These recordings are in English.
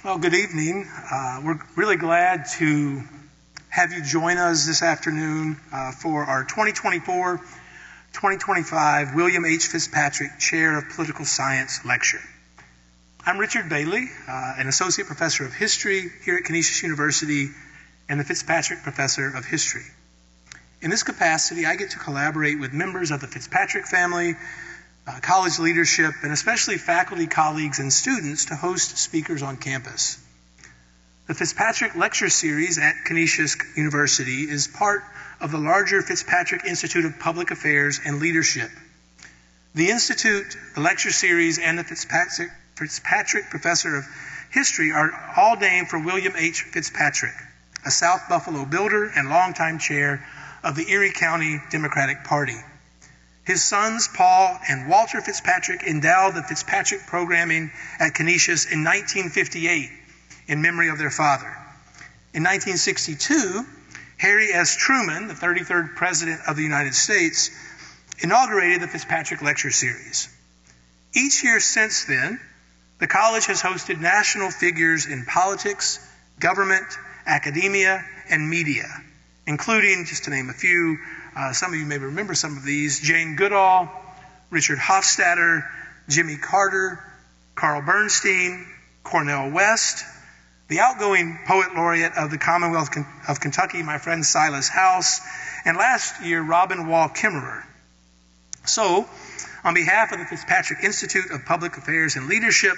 Well, good evening. We're really glad to have you join us this afternoon for our 2024-2025 William H. Fitzpatrick Chair of Political Science Lecture. I'm Richard Bailey, an Associate Professor of History here at Canisius University and the Fitzpatrick Professor of History. In this capacity, I get to collaborate with members of the Fitzpatrick family, college leadership, and especially faculty, colleagues, and students to host speakers on campus. The Fitzpatrick Lecture Series at Canisius University is part of the larger Fitzpatrick Institute of Public Affairs and Leadership. The Institute, the Lecture Series, and the Fitzpatrick Professor of History are all named for William H. Fitzpatrick, a South Buffalo builder and longtime chair of the Erie County Democratic Party. His sons, Paul and Walter Fitzpatrick, endowed the Fitzpatrick programming at Canisius in 1958 in memory of their father. In 1962, Harry S. Truman, the 33rd President of the United States, inaugurated the Fitzpatrick Lecture Series. Each year since then, the college has hosted national figures in politics, government, academia, and media, including, just to name a few, some of you may remember some of these: Jane Goodall, Richard Hofstadter, Jimmy Carter, Carl Bernstein, Cornel West, the outgoing poet laureate of the Commonwealth of Kentucky, my friend Silas House, and last year, Robin Wall Kimmerer. So, on behalf of the Fitzpatrick Institute of Public Affairs and Leadership,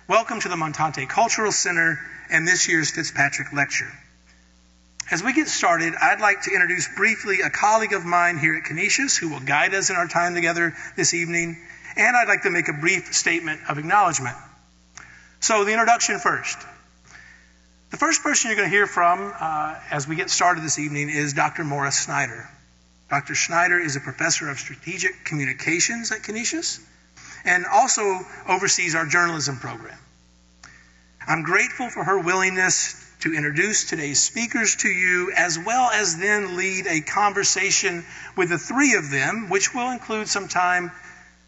welcome to the Montante Cultural Center and this year's Fitzpatrick Lecture. As we get started, I'd like to introduce briefly a colleague of mine here at Canisius who will guide us in our time together this evening, and I'd like to make a brief statement of acknowledgement. So the introduction first. The first person you're going to hear from as we get started this evening is Dr. Morris Snyder. Dr. Snyder is a professor of strategic communications at Canisius and also oversees our journalism program. I'm grateful for her willingness to introduce today's speakers to you, as well as then lead a conversation with the three of them, which will include some time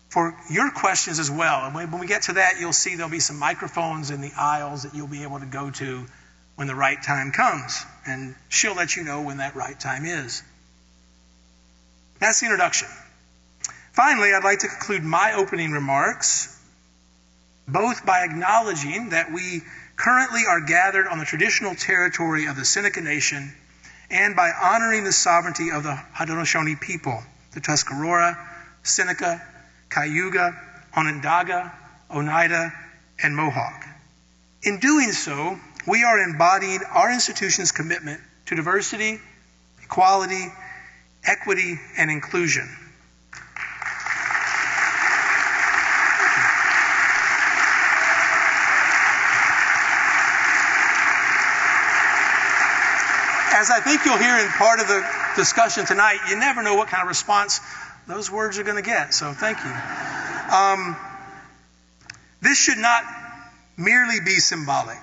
for your questions as well. And when we get to that, you'll see there'll be some microphones in the aisles that you'll be able to go to when the right time comes. And she'll let you know when that right time is. That's the introduction. Finally, I'd like to conclude my opening remarks both by acknowledging that we currently are gathered on the traditional territory of the Seneca Nation and by honoring the sovereignty of the Haudenosaunee people, the Tuscarora, Seneca, Cayuga, Onondaga, Oneida, and Mohawk. In doing so, we are embodying our institution's commitment to diversity, equality, equity, and inclusion. As I think you'll hear in part of the discussion tonight, you never know what kind of response those words are going to get, so thank you. This should not merely be symbolic.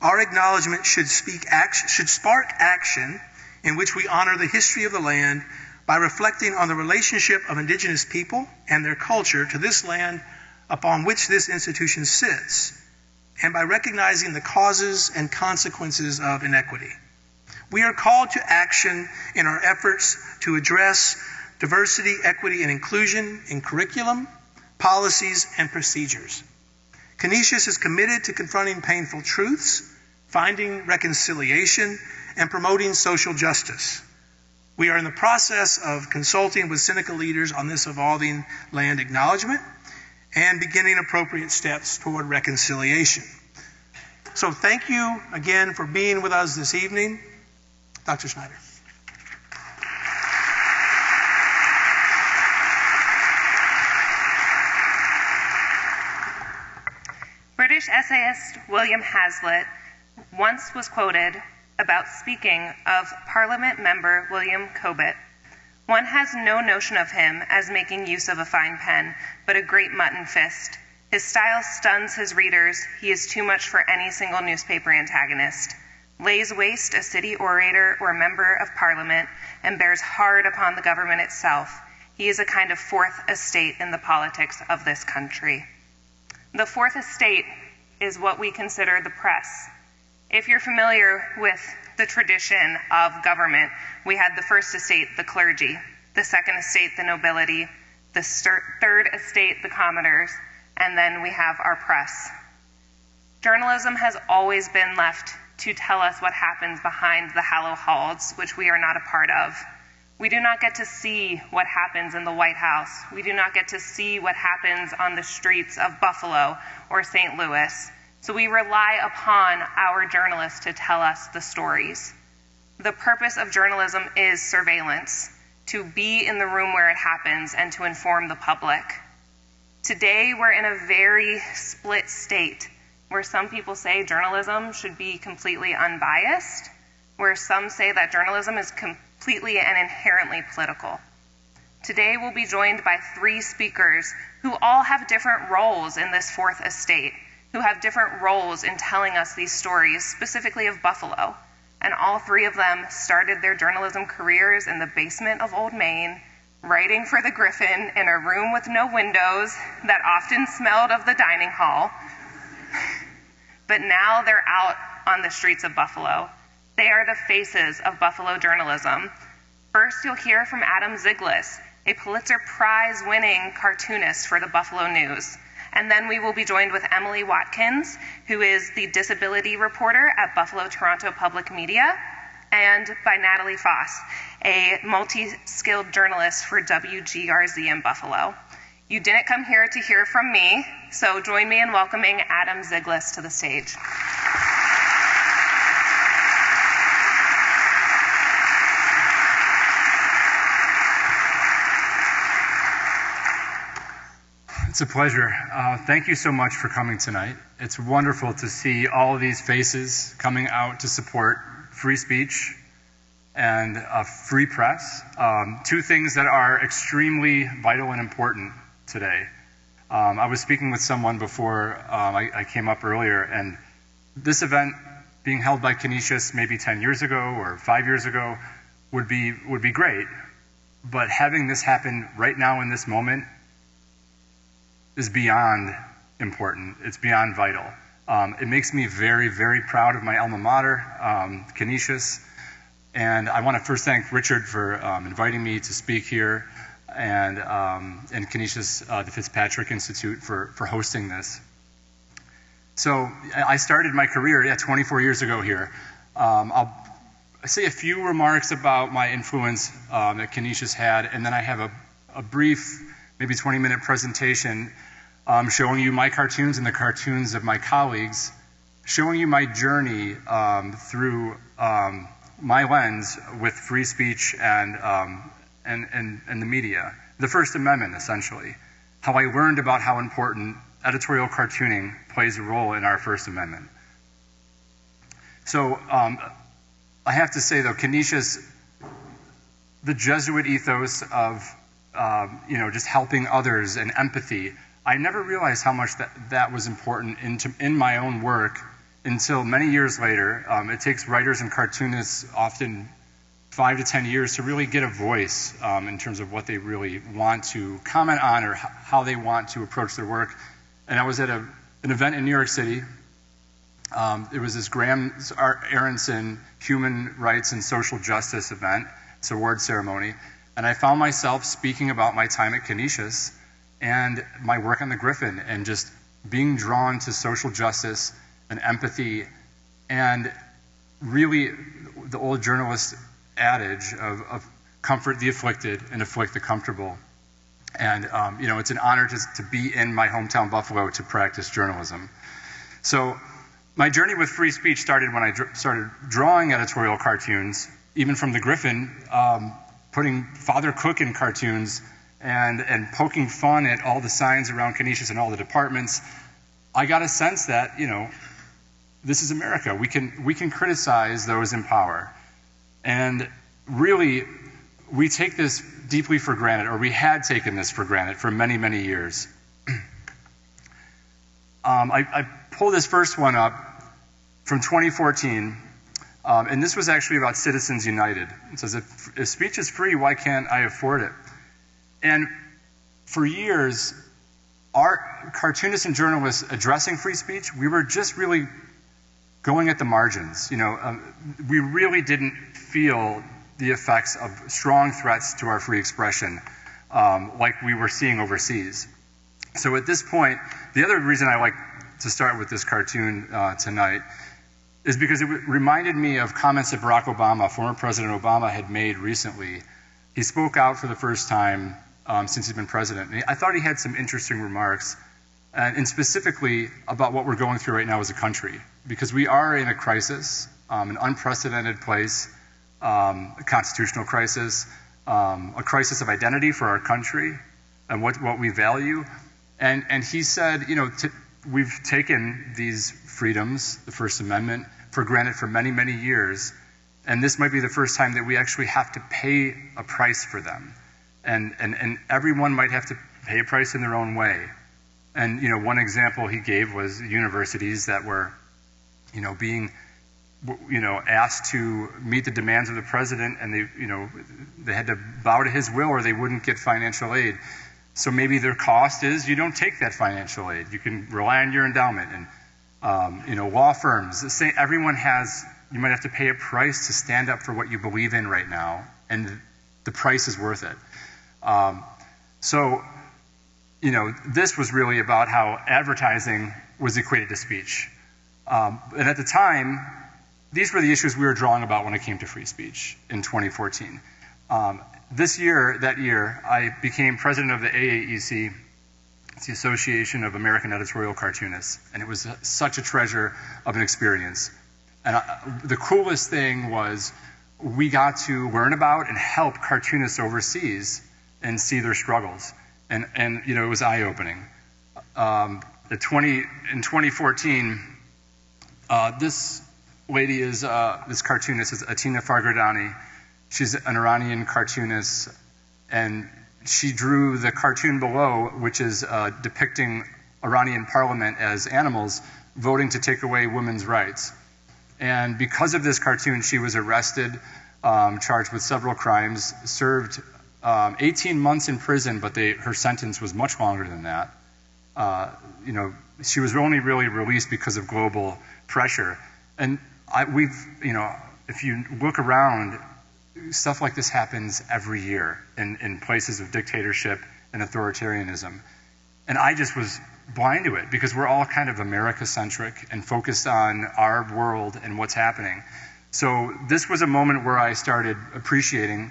Our acknowledgement should spark action in which we honor the history of the land by reflecting on the relationship of indigenous people and their culture to this land upon which this institution sits, and by recognizing the causes and consequences of inequity. We are called to action in our efforts to address diversity, equity, and inclusion in curriculum, policies, and procedures. Canisius is committed to confronting painful truths, finding reconciliation, and promoting social justice. We are in the process of consulting with Seneca leaders on this evolving land acknowledgement and beginning appropriate steps toward reconciliation. So thank you again for being with us this evening. Dr. Snyder. British essayist William Hazlitt once was quoted about speaking of Parliament member William Cobbett. One has no notion of him as making use of a fine pen, but a great mutton fist. His style stuns his readers. He is too much for any single newspaper antagonist. Lays waste a city orator or member of Parliament, and bears hard upon the government itself. He is a kind of fourth estate in the politics of this country. The fourth estate is what we consider the press. If you're familiar with the tradition of government, we had the first estate, the clergy, the second estate, the nobility, the third estate, the commoners, and then we have our press. Journalism has always been left to tell us what happens behind the hallowed halls, which we are not a part of. We do not get to see what happens in the White House. We do not get to see what happens on the streets of Buffalo or St. Louis. So we rely upon our journalists to tell us the stories. The purpose of journalism is surveillance, to be in the room where it happens and to inform the public. Today, we're in a very split state, where some people say journalism should be completely unbiased, where some say that journalism is completely and inherently political. Today, we'll be joined by 3 speakers who all have different roles in this fourth estate, who have different roles in telling us these stories, specifically of Buffalo. And all 3 of them started their journalism careers in the basement of Old Main, writing for the Griffin in a room with no windows that often smelled of the dining hall. But now they're out on the streets of Buffalo. They are the faces of Buffalo journalism. First, you'll hear from Adam Ziglis, a Pulitzer Prize-winning cartoonist for the Buffalo News. And then we will be joined with Emily Watkins, who is the disability reporter at Buffalo Toronto Public Media, and by Natalie Foss, a multi-skilled journalist for WGRZ in Buffalo. You didn't come here to hear from me, so join me in welcoming Adam Ziglis to the stage. It's a pleasure. Thank you so much for coming tonight. It's wonderful to see all of these faces coming out to support free speech and a free press, 2 things that are extremely vital and important today. I was speaking with someone before I came up earlier, and this event being held by Canisius maybe 10 years ago or 5 years ago would be great, but having this happen right now in this moment is beyond important. It's beyond vital. It makes me very, very proud of my alma mater, Canisius, and I want to first thank Richard for inviting me to speak here, and Canisius, the Fitzpatrick Institute for hosting this. So I started my career 24 years ago here. I'll say a few remarks about my influence that Canisius had, and then I have a brief, maybe 20-minute presentation showing you my cartoons and the cartoons of my colleagues, showing you my journey through my lens with free speech and the media. The First Amendment, essentially. How I learned about how important editorial cartooning plays a role in our First Amendment. So I have to say, though, Canisius, the Jesuit ethos of just helping others and empathy, I never realized how much that was important in my own work until many years later. It takes writers and cartoonists often 5 to 10 years to really get a voice in terms of what they really want to comment on or how they want to approach their work. And I was at an event in New York City. It was this Graham Aronson Human Rights and Social Justice event. It's an award ceremony. And I found myself speaking about my time at Canisius and my work on the Griffin and just being drawn to social justice and empathy and really the old journalist adage of comfort the afflicted and afflict the comfortable. And, it's an honor to be in my hometown, Buffalo, to practice journalism. So my journey with free speech started when I started drawing editorial cartoons, even from the Griffin, putting Father Cook in cartoons and poking fun at all the signs around Canisius and all the departments. I got a sense that, this is America. We can criticize those in power. And really, we take this deeply for granted, or we had taken this for granted for many, many years. I pulled this first one up from 2014, and this was actually about Citizens United. It says, if speech is free, why can't I afford it? And for years, our cartoonists and journalists addressing free speech, we were just really going at the margins. We really didn't feel the effects of strong threats to our free expression like we were seeing overseas. So at this point, the other reason I like to start with this cartoon tonight is because it reminded me of comments that Barack Obama, former President Obama, had made recently. He spoke out for the first time since he's been president. And I thought he had some interesting remarks, and specifically about what we're going through right now as a country, because we are in a crisis, an unprecedented place, a constitutional crisis, a crisis of identity for our country and what we value. And he said, we've taken these freedoms, the First Amendment, for granted for many, many years, and this might be the first time that we actually have to pay a price for them. And everyone might have to pay a price in their own way. And, one example he gave was universities that were, being, asked to meet the demands of the president, and they had to bow to his will or they wouldn't get financial aid. So maybe their cost is you don't take that financial aid. You can rely on your endowment. And, law firms, everyone you might have to pay a price to stand up for what you believe in right now, and the price is worth it. This was really about how advertising was equated to speech. And at the time, these were the issues we were drawing about when it came to free speech in 2014. That year, I became president of the AAEC, it's the Association of American Editorial Cartoonists, and it was such a treasure of an experience. And the coolest thing was we got to learn about and help cartoonists overseas and see their struggles. And it was eye-opening. In 2014, this lady this cartoonist is Atina Farghadani. She's an Iranian cartoonist, and she drew the cartoon below, which is depicting Iranian parliament as animals voting to take away women's rights. And because of this cartoon, she was arrested, charged with several crimes, served 18 months in prison, but her sentence was much longer than that. She was only really released because of global pressure. And if you look around, stuff like this happens every year in places of dictatorship and authoritarianism. And I just was blind to it because we're all kind of America-centric and focused on our world and what's happening. So this was a moment where I started appreciating,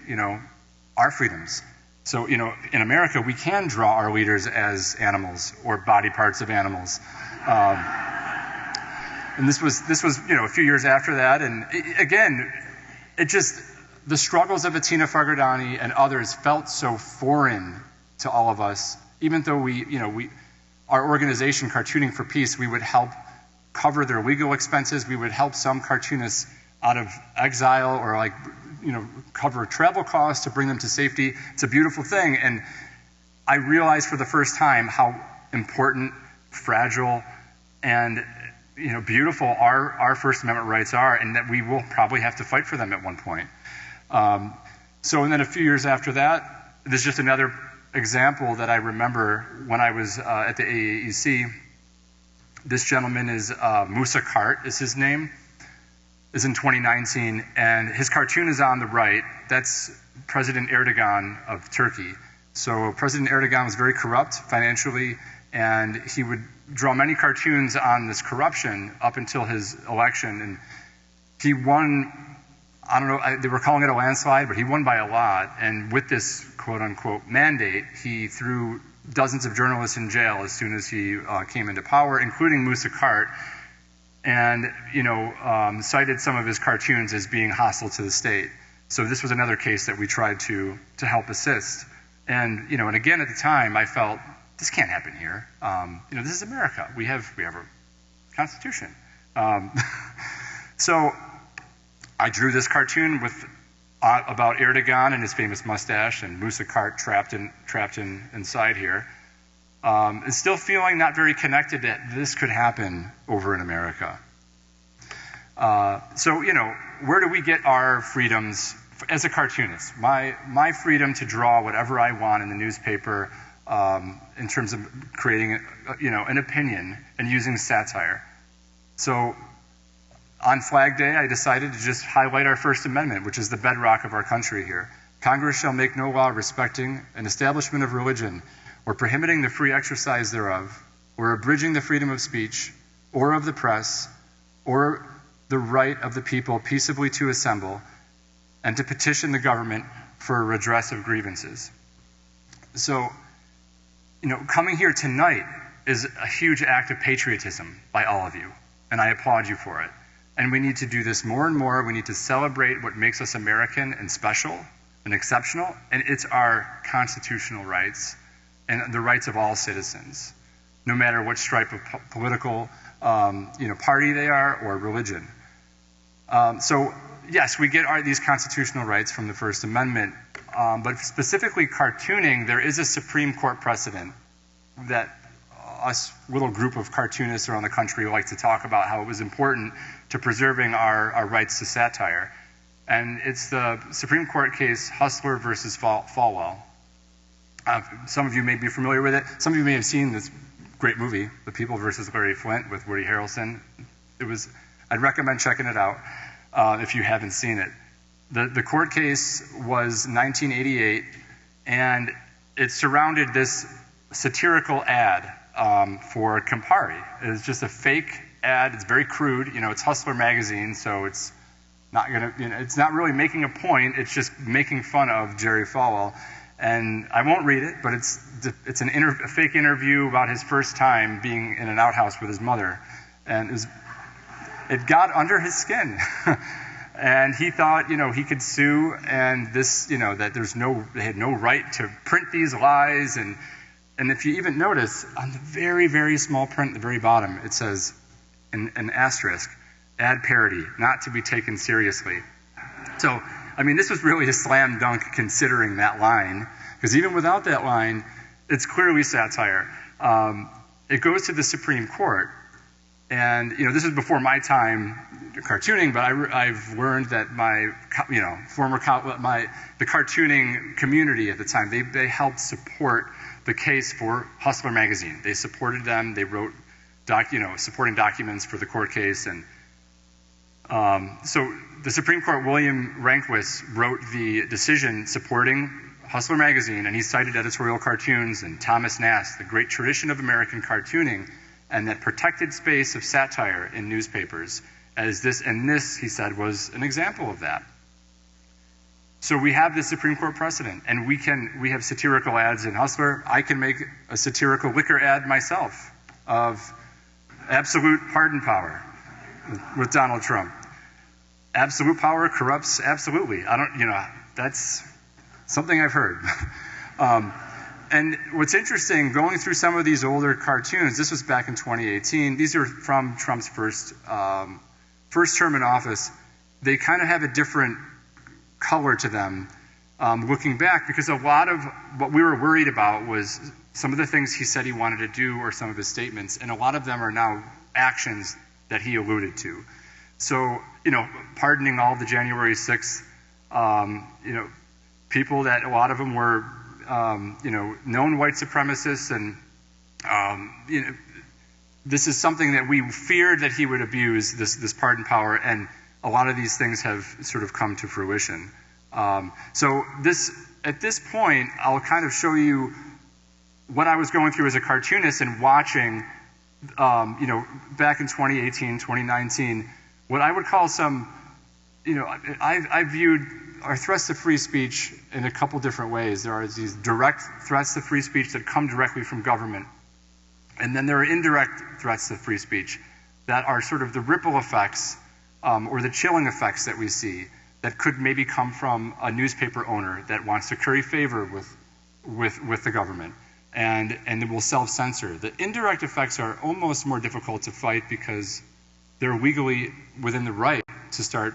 our freedoms. So, in America, we can draw our leaders as animals or body parts of animals. And this was, a few years after that. And again, the struggles of Atina Farghadani and others felt so foreign to all of us, even though our organization, Cartooning for Peace, we would help cover their legal expenses. We would help some cartoonists out of exile or cover travel costs to bring them to safety. It's a beautiful thing. And I realized for the first time how important, fragile, and beautiful our First Amendment rights are, and that we will probably have to fight for them at one point. And then a few years after that, there's just another example that I remember when I was at the AAEC. This gentleman is Musa Kart is his name, is in 2019, and his cartoon is on the right. That's President Erdogan of Turkey. So President Erdogan was very corrupt financially, and he would draw many cartoons on this corruption up until his election. And he won, I don't know, they were calling it a landslide, but he won by a lot. And with this quote-unquote mandate, he threw dozens of journalists in jail as soon as he came into power, including Musa Kart, and cited some of his cartoons as being hostile to the state. So this was another case that we tried to help assist. And and again at the time I felt this can't happen here. This is America. We have a constitution. So I drew this cartoon about Erdogan and his famous mustache and Musa Kart trapped inside here. And still feeling not very connected that this could happen over in America. Where do we get our freedoms as a cartoonist? My freedom to draw whatever I want in the newspaper, in terms of creating, an opinion and using satire. So on Flag Day, I decided to just highlight our First Amendment, which is the bedrock of our country here. Congress shall make no law respecting an establishment of religion or prohibiting the free exercise thereof, or abridging the freedom of speech, or of the press, or the right of the people peaceably to assemble and to petition the government for a redress of grievances. So, coming here tonight is a huge act of patriotism by all of you, and I applaud you for it. And we need to do this more and more. We need to celebrate what makes us American and special and exceptional, and it's our constitutional rights and the rights of all citizens, no matter what stripe of political party they are or religion. So yes, we get these constitutional rights from the First Amendment, but specifically cartooning, there is a Supreme Court precedent that us little group of cartoonists around the country like to talk about how it was important to preserving our rights to satire. And it's the Supreme Court case Hustler versus Falwell. Some of you may be familiar with it. Some of you may have seen this great movie, The People versus Larry Flynt with Woody Harrelson. I'd recommend checking it out if you haven't seen it. The court case was 1988, and it surrounded this satirical ad for Campari. It was just a fake ad. It's very crude. It's Hustler magazine, so it's not it's not really making a point. It's just making fun of Jerry Falwell. And I won't read it, but it's a fake interview about his first time being in an outhouse with his mother, and it got under his skin. And he thought, he could sue, and this, that they had no right to print these lies. And if you even notice, on the very, very small print at the very bottom, it says, an asterisk, ad parody, not to be taken seriously. So, this was really a slam dunk considering that line, because even without that line, it's clearly satire. It goes to the Supreme Court. And, this is before my time cartooning, but I've learned that the cartooning community at the time, they helped support the case for Hustler magazine. They supported them. They wrote, supporting documents for the court case. And so the Supreme Court, William Rehnquist, wrote the decision supporting Hustler magazine, and he cited editorial cartoons and Thomas Nast, the great tradition of American cartooning, and that protected space of satire in newspapers, this, he said, was an example of that. So we have this Supreme Court precedent, and we have satirical ads in Hustler. I can make a satirical liquor ad myself of absolute pardon power with Donald Trump. Absolute power corrupts absolutely. That's something I've heard. And what's interesting, going through some of these older cartoons, this was back in 2018, these are from Trump's first term in office. They kind of have a different color to them looking back, because a lot of what we were worried about was some of the things he said he wanted to do or some of his statements, and a lot of them are now actions that he alluded to. So, pardoning all the January 6th, people that a lot of them were known white supremacists, and this is something that we feared that he would abuse, this pardon power, and a lot of these things have sort of come to fruition. So at this point, I'll kind of show you what I was going through as a cartoonist and watching, back in 2018, 2019, what I would call some, I viewed our threats to free speech in a couple different ways. There are these direct threats to free speech that come directly from government. And then there are indirect threats to free speech that are sort of the ripple effects or the chilling effects that we see that could maybe come from a newspaper owner that wants to curry favor with the government and it will self-censor. The indirect effects are almost more difficult to fight because they're legally within the right to start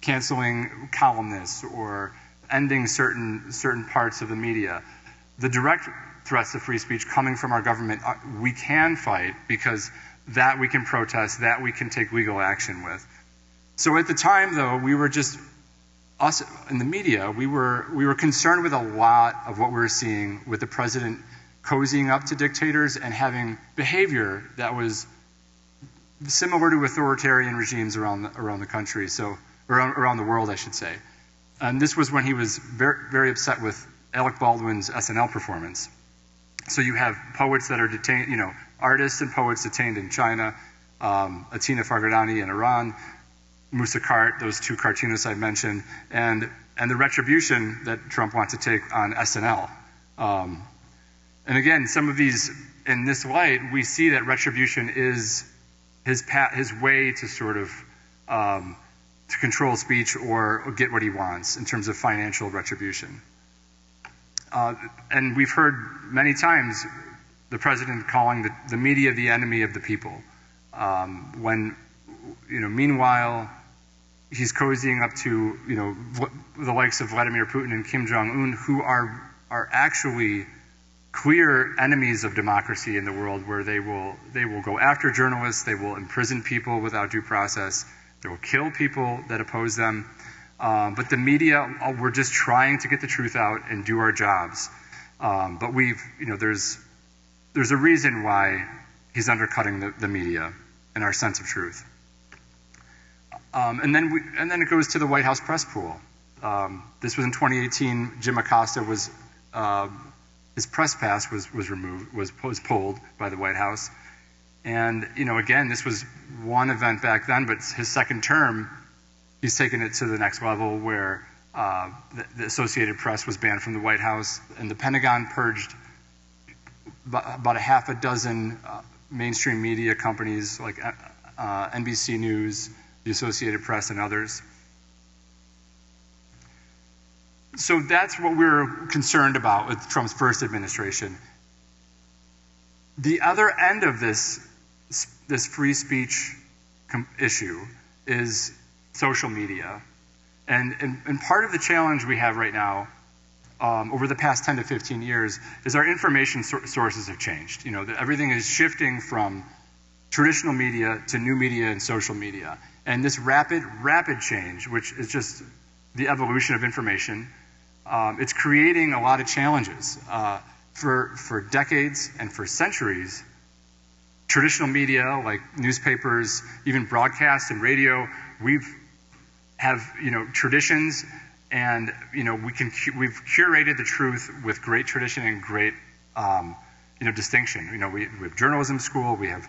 canceling columnists or ending certain parts of the media. The direct threats to free speech coming from our government, we can fight because that we can protest, that we can take legal action with. So at the time, though, we were just, us in the media, we were concerned with a lot of what we were seeing with the president cozying up to dictators and having behavior that was similar to authoritarian regimes around the country, around the world, I should say. And this was when he was very, very upset with Alec Baldwin's SNL performance. So you have poets that are detained, artists and poets detained in China, Atina Farghadani in Iran, Musa Kart, those two cartoonists I mentioned, and the retribution that Trump wants to take on SNL. And again, some of these, in this light, we see that retribution is his way to sort of to control speech or get what he wants in terms of financial retribution. And we've heard many times the president calling the media the enemy of the people. When, meanwhile, he's cozying up to, the likes of Vladimir Putin and Kim Jong-un, who are actually clear enemies of democracy in the world, where they will go after journalists, they will imprison people without due process, they will kill people that oppose them. But the media, we're just trying to get the truth out and do our jobs. But there's a reason why he's undercutting the media and our sense of truth. And then it goes to the White House press pool. This was in 2018. Jim Acosta his press pass was removed, was pulled by the White House. And, again, this was one event back then, but his second term, he's taken it to the next level, where the Associated Press was banned from the White House, and the Pentagon purged about a half a dozen mainstream media companies like NBC News, the Associated Press, and others. So that's what we're concerned about with Trump's first administration. The other end of this free speech issue is social media. And part of the challenge we have right now, over the past 10 to 15 years, is our information sources have changed. Everything is shifting from traditional media to new media and social media. And this rapid change, which is just the evolution of information, it's creating a lot of challenges. For decades and for centuries, traditional media like newspapers, even broadcast and radio, have traditions, and we've curated the truth with great tradition and great distinction. We have journalism school. We have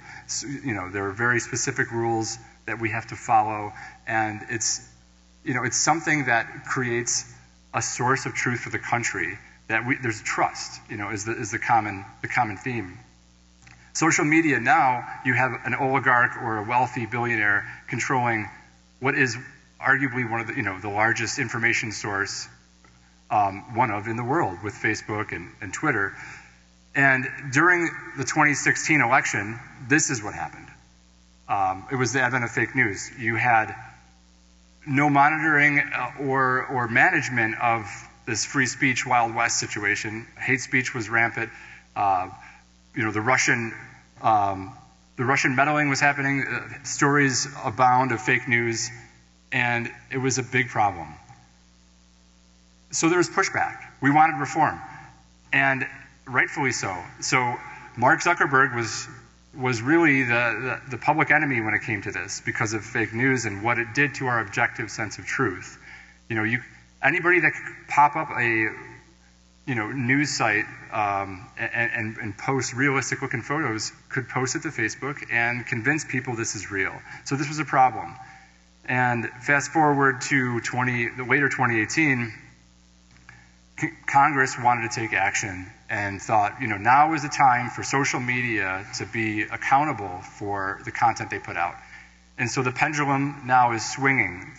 there are very specific rules that we have to follow, and it's something that creates a source of truth for the country, that there's trust, is the common theme. Social media, now you have an oligarch or a wealthy billionaire controlling what is arguably one of the largest information source, in the world, with Facebook and Twitter. And during the 2016 election, this is what happened. It was the advent of fake news. You had no monitoring or management of this free speech Wild West situation. Hate speech was rampant. The Russian meddling was happening. Stories abound of fake news, and it was a big problem. So there was pushback. We wanted reform, and rightfully so. So Mark Zuckerberg was really the public enemy when it came to this, because of fake news and what it did to our objective sense of truth. Anybody that could pop up a news site and post realistic looking photos could post it to Facebook and convince people this is real. So this was a problem. And fast forward to later 2018, Congress wanted to take action and thought, now is the time for social media to be accountable for the content they put out. And so the pendulum now is swinging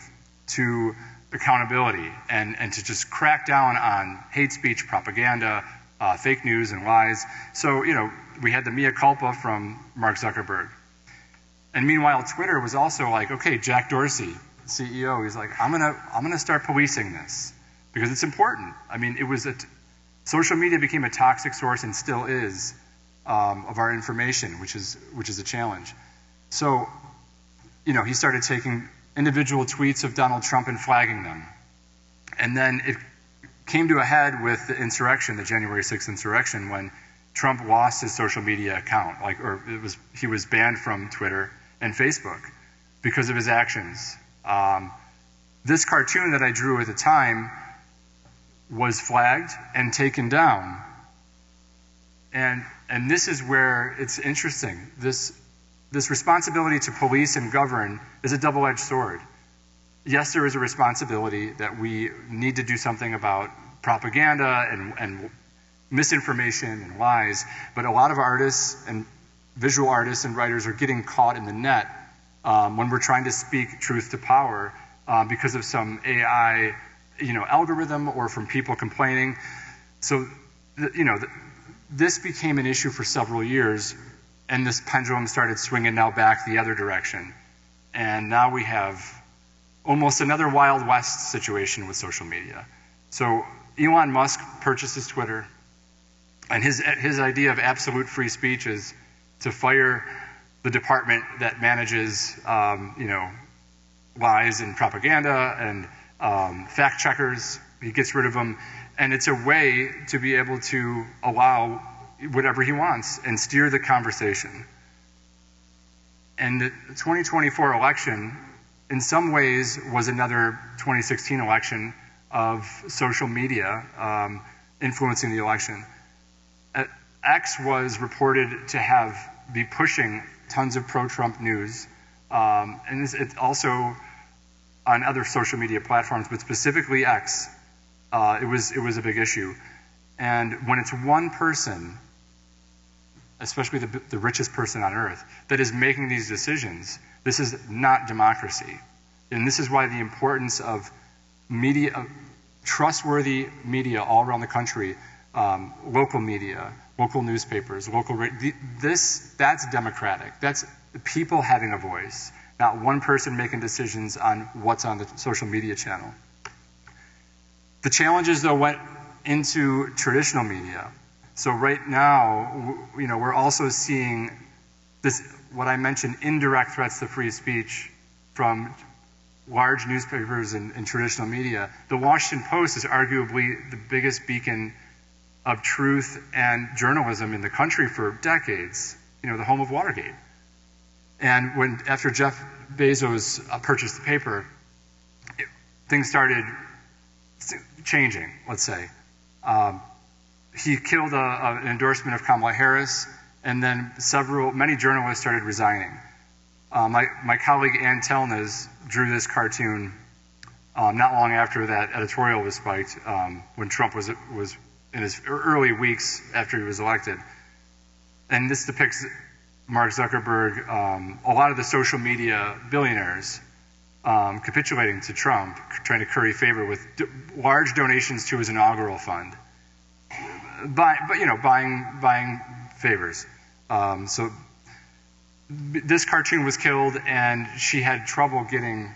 to accountability and to just crack down on hate speech, propaganda, fake news, and lies. So, we had the mea culpa from Mark Zuckerberg. And meanwhile, Twitter was also like, okay, Jack Dorsey, CEO, he's like, I'm gonna start policing this, because it's important. I mean, social media became a toxic source, and still is, of our information, which is a challenge. So, he started taking individual tweets of Donald Trump and flagging them. And then it came to a head with the insurrection, the January 6th insurrection, when Trump lost his social media account, he was banned from Twitter and Facebook because of his actions. This cartoon that I drew at the time was flagged and taken down. And this is where it's interesting. This responsibility to police and govern is a double-edged sword. Yes, there is a responsibility that we need to do something about propaganda and misinformation and lies, but a lot of artists and visual artists and writers are getting caught in the net when we're trying to speak truth to power because of some AI, algorithm or from people complaining. So, this became an issue for several years, and this pendulum started swinging now back the other direction. And now we have almost another Wild West situation with social media. So Elon Musk purchases Twitter, and his idea of absolute free speech is to fire the department that manages, lies and propaganda and fact checkers. He gets rid of them, and it's a way to be able to allow whatever he wants and steer the conversation. And the 2024 election, in some ways, was another 2016 election of social media influencing the election. X was reported to be pushing tons of pro-Trump news, and it's also on other social media platforms, but specifically X. It was a big issue. And when it's one person, especially the richest person on earth, that is making these decisions, this is not democracy. And this is why the importance of media, trustworthy media all around the country, local media, local newspapers, that's democratic. That's people having a voice, not one person making decisions on what's on the social media channel. The challenges, though, went into traditional media. So right now, we're also seeing this, what I mentioned, indirect threats to free speech from large newspapers and traditional media. The Washington Post is arguably the biggest beacon of truth and journalism in the country for decades, the home of Watergate. And after Jeff Bezos purchased the paper, things started changing, let's say. He killed an endorsement of Kamala Harris, and then many journalists started resigning. My colleague Ann Telnez drew this cartoon not long after that editorial was spiked, when Trump was in his early weeks after he was elected. And this depicts Mark Zuckerberg, a lot of the social media billionaires capitulating to Trump, trying to curry favor with large donations to his inaugural fund, buying favors. So this cartoon was killed, and she had trouble getting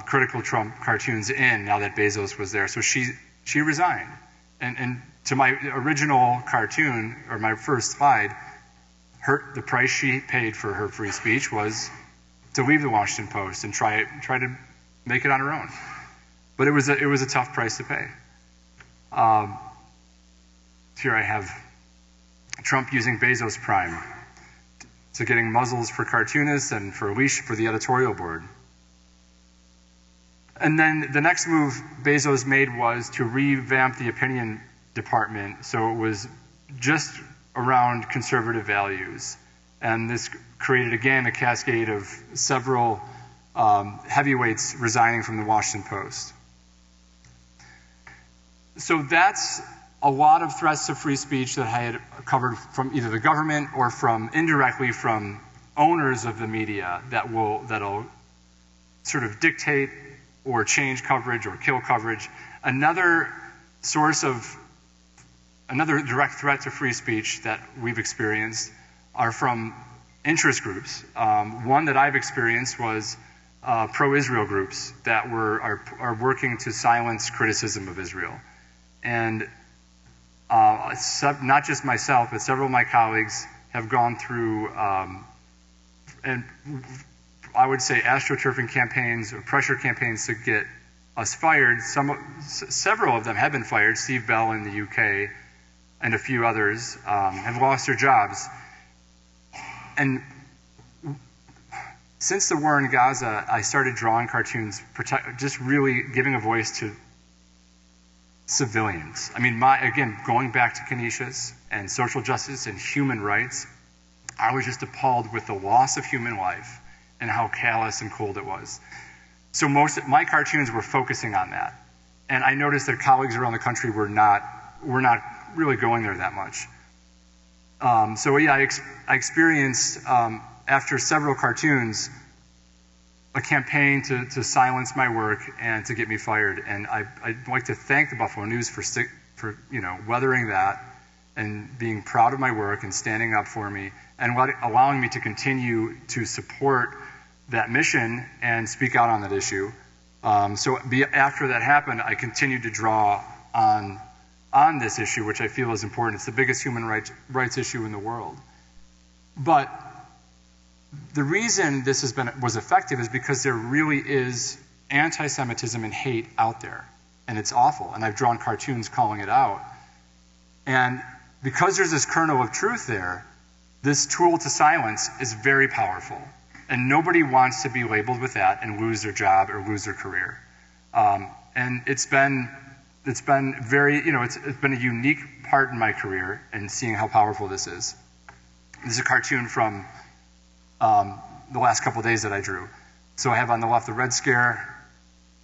critical Trump cartoons in now that Bezos was there. So she resigned. And to my original cartoon, or my first slide, the price she paid for her free speech was to leave the Washington Post and try to make it on her own. But it was a tough price to pay. Here I have Trump using Bezos Prime to getting muzzles for cartoonists and for a leash for the editorial board. And then the next move Bezos made was to revamp the opinion department so it was just around conservative values. And this created, again, a cascade of several heavyweights resigning from the Washington Post. So that's a lot of threats to free speech that I had covered from either the government or from indirectly from owners of the media that'll sort of dictate or change coverage or kill coverage. Another direct threat to free speech that we've experienced are from interest groups. One that I've experienced was pro-Israel groups that are working to silence criticism of Israel. And not just myself, but several of my colleagues have gone through, and I would say, astroturfing campaigns or pressure campaigns to get us fired. Several of them have been fired. Steve Bell in the UK, and a few others have lost their jobs. And since the war in Gaza, I started drawing cartoons, just really giving a voice to civilians. I mean, again, going back to Canisius and social justice and human rights, I was just appalled with the loss of human life and how callous and cold it was. So most of my cartoons were focusing on that. And I noticed that colleagues around the country were not really going there that much. I experienced, after several cartoons, a campaign to silence my work and to get me fired. And I'd like to thank the Buffalo News for weathering that and being proud of my work and standing up for me and allowing me to continue to support that mission and speak out on that issue. After that happened, I continued to draw on this issue, which I feel is important. It's the biggest human rights issue in the world. But the reason this was effective is because there really is anti-Semitism and hate out there, and it's awful. And I've drawn cartoons calling it out. And because there's this kernel of truth there, this tool to silence is very powerful. And nobody wants to be labeled with that and lose their job or lose their career. And it's been very, it's been a unique part in my career and seeing how powerful this is. This is a cartoon from the last couple of days that I drew. So I have on the left the Red Scare,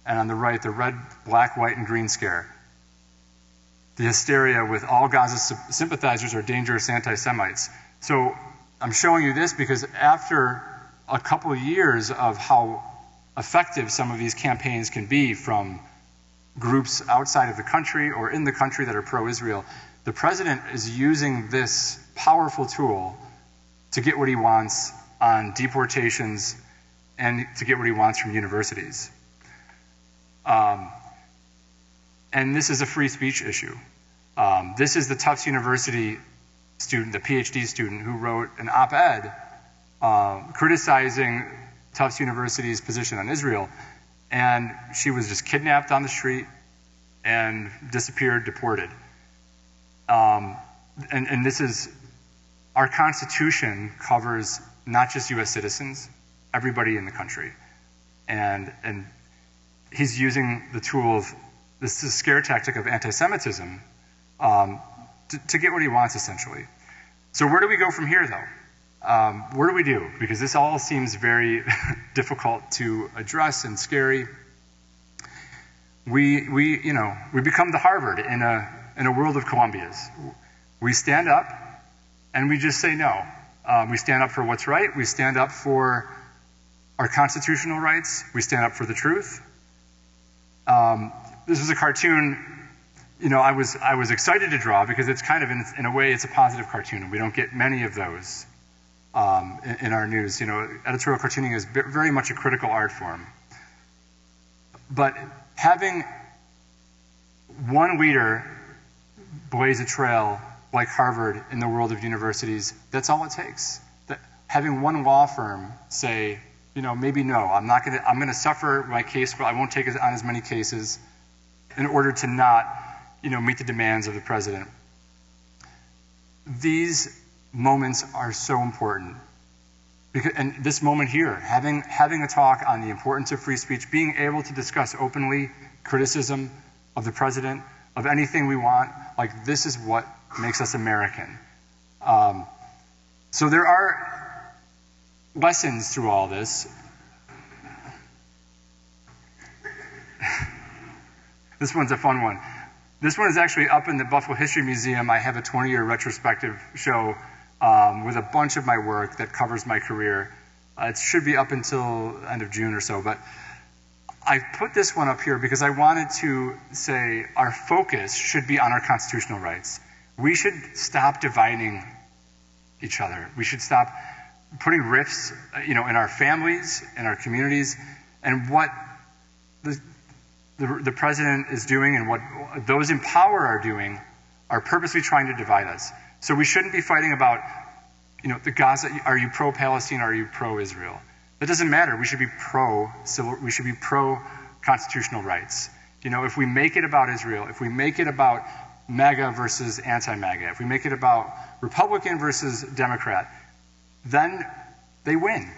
and on the right the red, black, white, and green scare. The hysteria with all Gaza sympathizers are dangerous anti-Semites. So I'm showing you this because after a couple of years of how effective some of these campaigns can be from groups outside of the country or in the country that are pro-Israel, the president is using this powerful tool to get what he wants on deportations and to get what he wants from universities. And this is a free speech issue. This is the Tufts University student, the PhD student, who wrote an op-ed criticizing Tufts University's position on Israel. And she was just kidnapped on the street and disappeared, deported. And this is, our Constitution covers not just U.S. citizens, everybody in the country. And he's using the tool of this scare tactic of anti-Semitism to get what he wants, essentially. So where do we go from here, though? What do we do? Because this all seems very difficult to address and scary. We become the Harvard in a world of Columbias. We stand up and we just say no. We stand up for what's right. We stand up for our constitutional rights. We stand up for the truth. This was a cartoon. I was excited to draw because it's kind of in a way it's a positive cartoon, and we don't get many of those in our news. Editorial cartooning is very much a critical art form. But having one leader blaze a trail like Harvard in the world of universities, that's all it takes. Having one law firm say, maybe no, I'm going to suffer my case, but I won't take on as many cases in order to not, meet the demands of the president. These moments are so important. And this moment here, having a talk on the importance of free speech, being able to discuss openly criticism of the president, of anything we want, this is what makes us American. So there are lessons through all this. This one's a fun one. This one is actually up in the Buffalo History Museum. I have a 20-year retrospective show with a bunch of my work that covers my career. It should be up until the end of June or so, but I put this one up here because I wanted to say our focus should be on our constitutional rights. We should stop dividing each other. We should stop putting rifts, in our families, in our communities, and what the president is doing and what those in power are doing are purposely trying to divide us. So we shouldn't be fighting about, the Gaza, are you pro-Palestine, are you pro-Israel? That doesn't matter. We should be pro-civil, we should be pro-constitutional rights. If we make it about Israel, if we make it about MAGA versus anti-MAGA, if we make it about Republican versus Democrat, then they win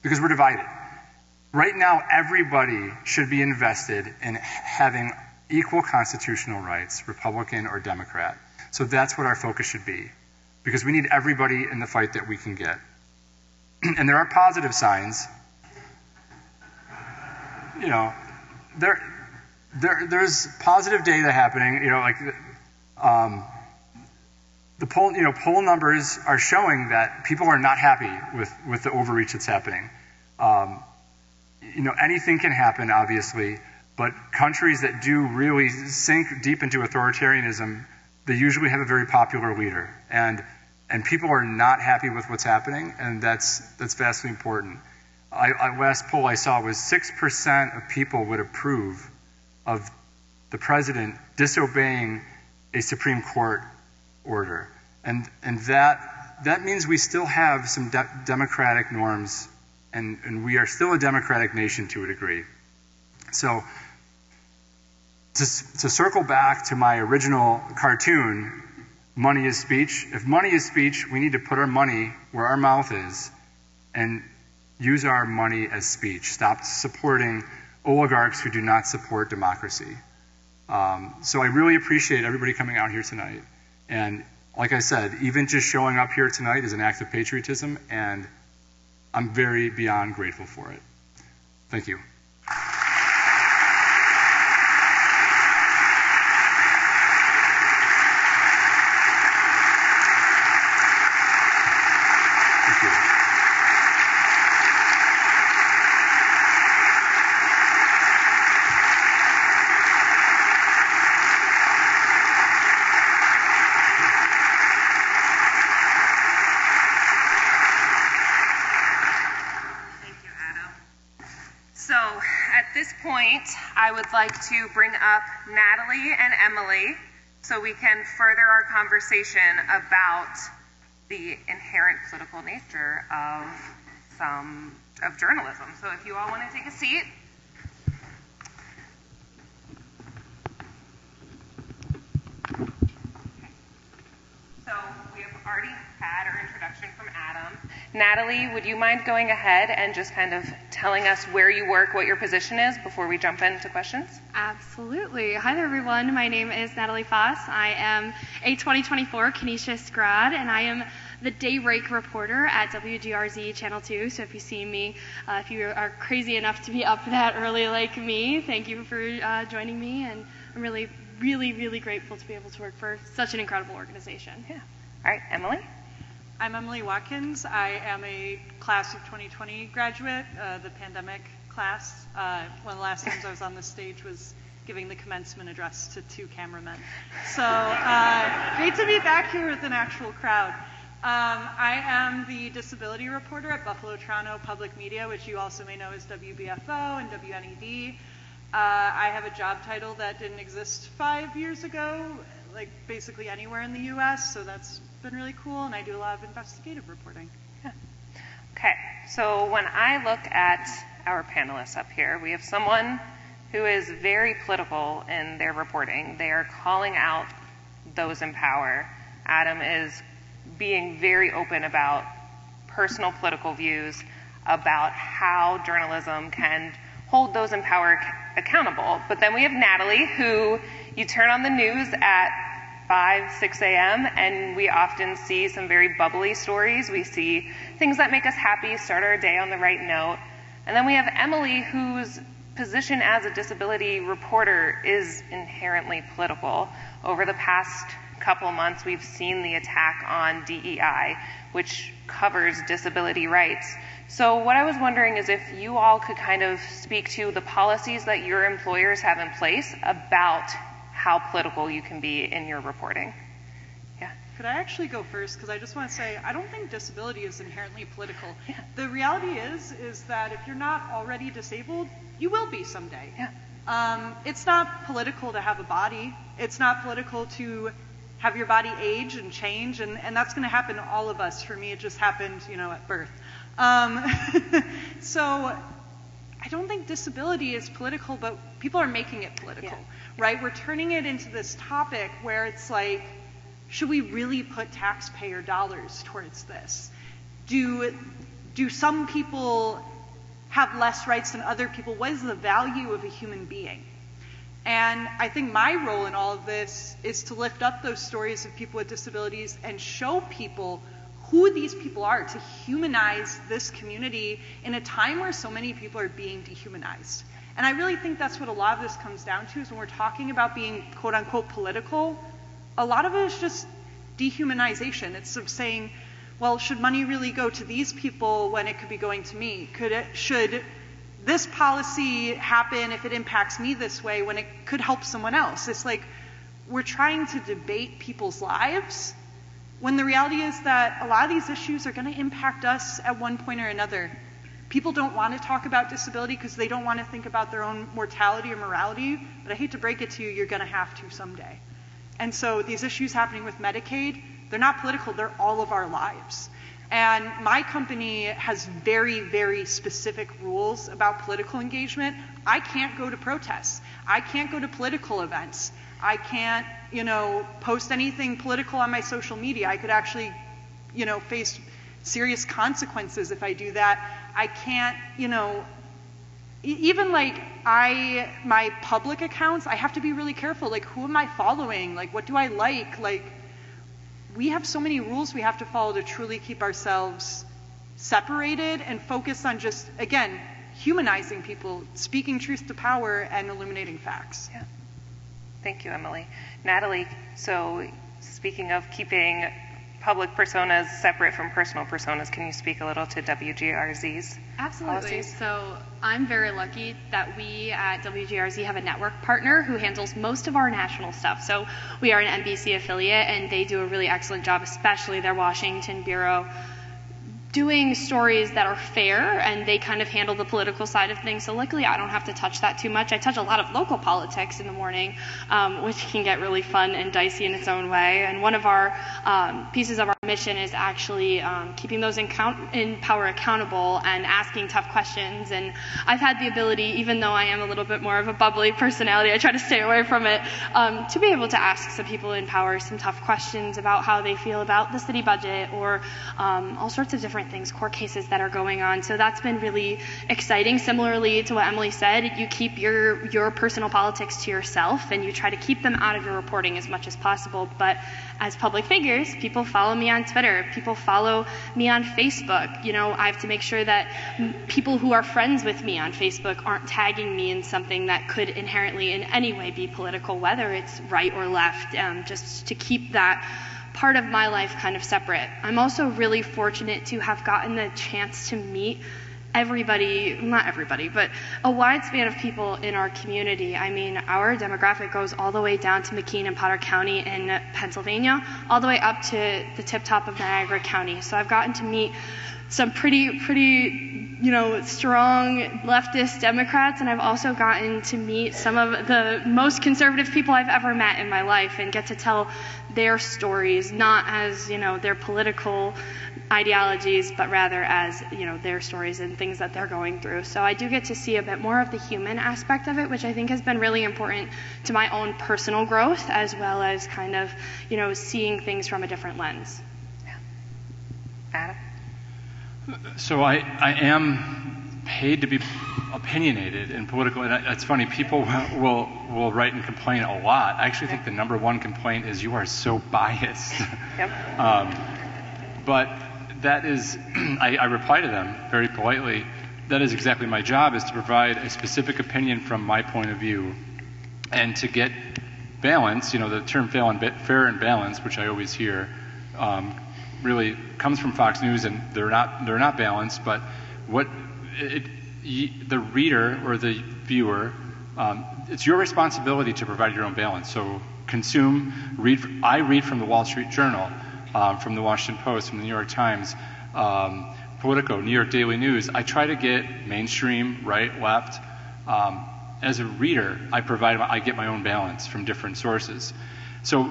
because we're divided. Right now, everybody should be invested in having equal constitutional rights, Republican or Democrat. So that's what our focus should be, because we need everybody in the fight that we can get. And there are positive signs. You know, there's positive data happening. You know, like the poll numbers are showing that people are not happy with the overreach that's happening. You know, anything can happen, obviously, but countries that do really sink deep into authoritarianism, they usually have a very popular leader, and people are not happy with what's happening, and that's vastly important. Last poll I saw was 6% of people would approve of the president disobeying a Supreme Court order, and that means we still have some democratic norms, and we are still a democratic nation to a degree. So to circle back to my original cartoon, money is speech. If money is speech, we need to put our money where our mouth is and use our money as speech. Stop supporting oligarchs who do not support democracy. So I really appreciate everybody coming out here tonight. And like I said, even just showing up here tonight is an act of patriotism, and I'm very beyond grateful for it. Thank you. I would like to bring up Natalie and Emily so we can further our conversation about the inherent political nature of journalism. So if you all want to take a seat. So we have already had our introduction from Adam. Natalie, would you mind going ahead and just kind of telling us where you work, what your position is, before we jump into questions? Absolutely. Hi there, everyone. My name is Natalie Foss. I am a 2024 Canisius grad, and I am the Daybreak reporter at WGRZ Channel 2. So if you see me, if you are crazy enough to be up that early like me, thank you for joining me, and I'm really, really, really grateful to be able to work for such an incredible organization. Yeah. All right, Emily? I'm Emily Watkins. I am a class of 2020 graduate, the pandemic class. One of the last times I was on this stage was giving the commencement address to 2 cameramen. So great to be back here with an actual crowd. I am the disability reporter at Buffalo Toronto Public Media, which you also may know as WBFO and WNED. I have a job title that didn't exist 5 years ago, like basically anywhere in the U.S., so that's been really cool, and I do a lot of investigative reporting. Yeah. Okay, so when I look at our panelists up here, we have someone who is very political in their reporting. They are calling out those in power. Adam is being very open about personal political views, about how journalism can hold those in power accountable. But then we have Natalie, who you turn on the news at 5, 6 a.m., and we often see some very bubbly stories. We see things that make us happy, start our day on the right note. And then we have Emily, whose position as a disability reporter is inherently political. Over the past couple months, we've seen the attack on DEI, which covers disability rights. So what I was wondering is if you all could kind of speak to the policies that your employers have in place about how political you can be in your reporting. Yeah. Could I actually go first? Because I just want to say, I don't think disability is inherently political. Yeah. The reality is that if you're not already disabled, you will be someday. Yeah. It's not political to have a body. It's not political to have your body age and change, and that's going to happen to all of us. For me, it just happened, at birth. So I I don't think disability is political, but people are making it political, right? We're turning it into this topic where it's like, should we really put taxpayer dollars towards this? Do some people have less rights than other people? What is the value of a human being? And I think my role in all of this is to lift up those stories of people with disabilities and show people who these people are, to humanize this community in a time where so many people are being dehumanized. And I really think that's what a lot of this comes down to, is when we're talking about being quote unquote political, a lot of it is just dehumanization. It's of saying, well, should money really go to these people when it could be going to me? Should this policy happen if it impacts me this way when it could help someone else? It's like we're trying to debate people's lives when the reality is that a lot of these issues are going to impact us at one point or another. People don't want to talk about disability because they don't want to think about their own mortality or morality, but I hate to break it to you, you're going to have to someday. And so these issues happening with Medicaid, they're not political, they're all of our lives. And my company has very, very specific rules about political engagement. I can't go to protests. I can't go to political events. I can't, post anything political on my social media. I could actually, face serious consequences if I do that. I can't, even my public accounts, I have to be really careful. Like, who am I following? Like, what do I like? Like, we have so many rules we have to follow to truly keep ourselves separated and focused on just, again, humanizing people, speaking truth to power, and illuminating facts. Yeah. Thank you, Emily. Natalie, so speaking of keeping public personas separate from personal personas, can you speak a little to WGRZ's Absolutely. policies? So I'm very lucky that we at WGRZ have a network partner who handles most of our national stuff. So we are an NBC affiliate, and they do a really excellent job, especially their Washington bureau, doing stories that are fair, and they kind of handle the political side of things. So luckily I don't have to touch that too much. I touch a lot of local politics in the morning, which can get really fun and dicey in its own way. And one of our pieces of our mission is actually keeping those in power accountable and asking tough questions. And I've had the ability, even though I am a little bit more of a bubbly personality, I try to stay away from it, to be able to ask some people in power some tough questions about how they feel about the city budget, or all sorts of different things, court cases that are going on. So that's been really exciting. Similarly to what Emily said, you keep your personal politics to yourself, and you try to keep them out of your reporting as much as possible. But as public figures, people follow me on Twitter, people follow me on Facebook. I have to make sure that people who are friends with me on Facebook aren't tagging me in something that could inherently in any way be political, whether it's right or left, just to keep that part of my life kind of separate. I'm also really fortunate to have gotten the chance to meet not everybody, but a wide span of people in our community. I mean, our demographic goes all the way down to McKean and Potter County in Pennsylvania, all the way up to the tip top of Niagara County. So I've gotten to meet some pretty strong leftist Democrats, and I've also gotten to meet some of the most conservative people I've ever met in my life and get to tell their stories, not as, their political ideologies, but rather as, their stories and things that they're going through. So I do get to see a bit more of the human aspect of it, which I think has been really important to my own personal growth, as well as kind of, seeing things from a different lens. Yeah. Adam? So I am paid to be opinionated and political, and it's funny, people will write and complain a lot. I actually think the number one complaint is you are so biased. Yep. But that is, I reply to them very politely, that is exactly my job, is to provide a specific opinion from my point of view, and to get balance. The term fair and balanced, which I always hear, really comes from Fox News, and they're not balanced. But the reader or the viewer, it's your responsibility to provide your own balance. So I read from the Wall Street Journal, from the Washington Post, from the New York Times, Politico, New York Daily News. I try to get mainstream, right, left. As a reader, I get my own balance from different sources. So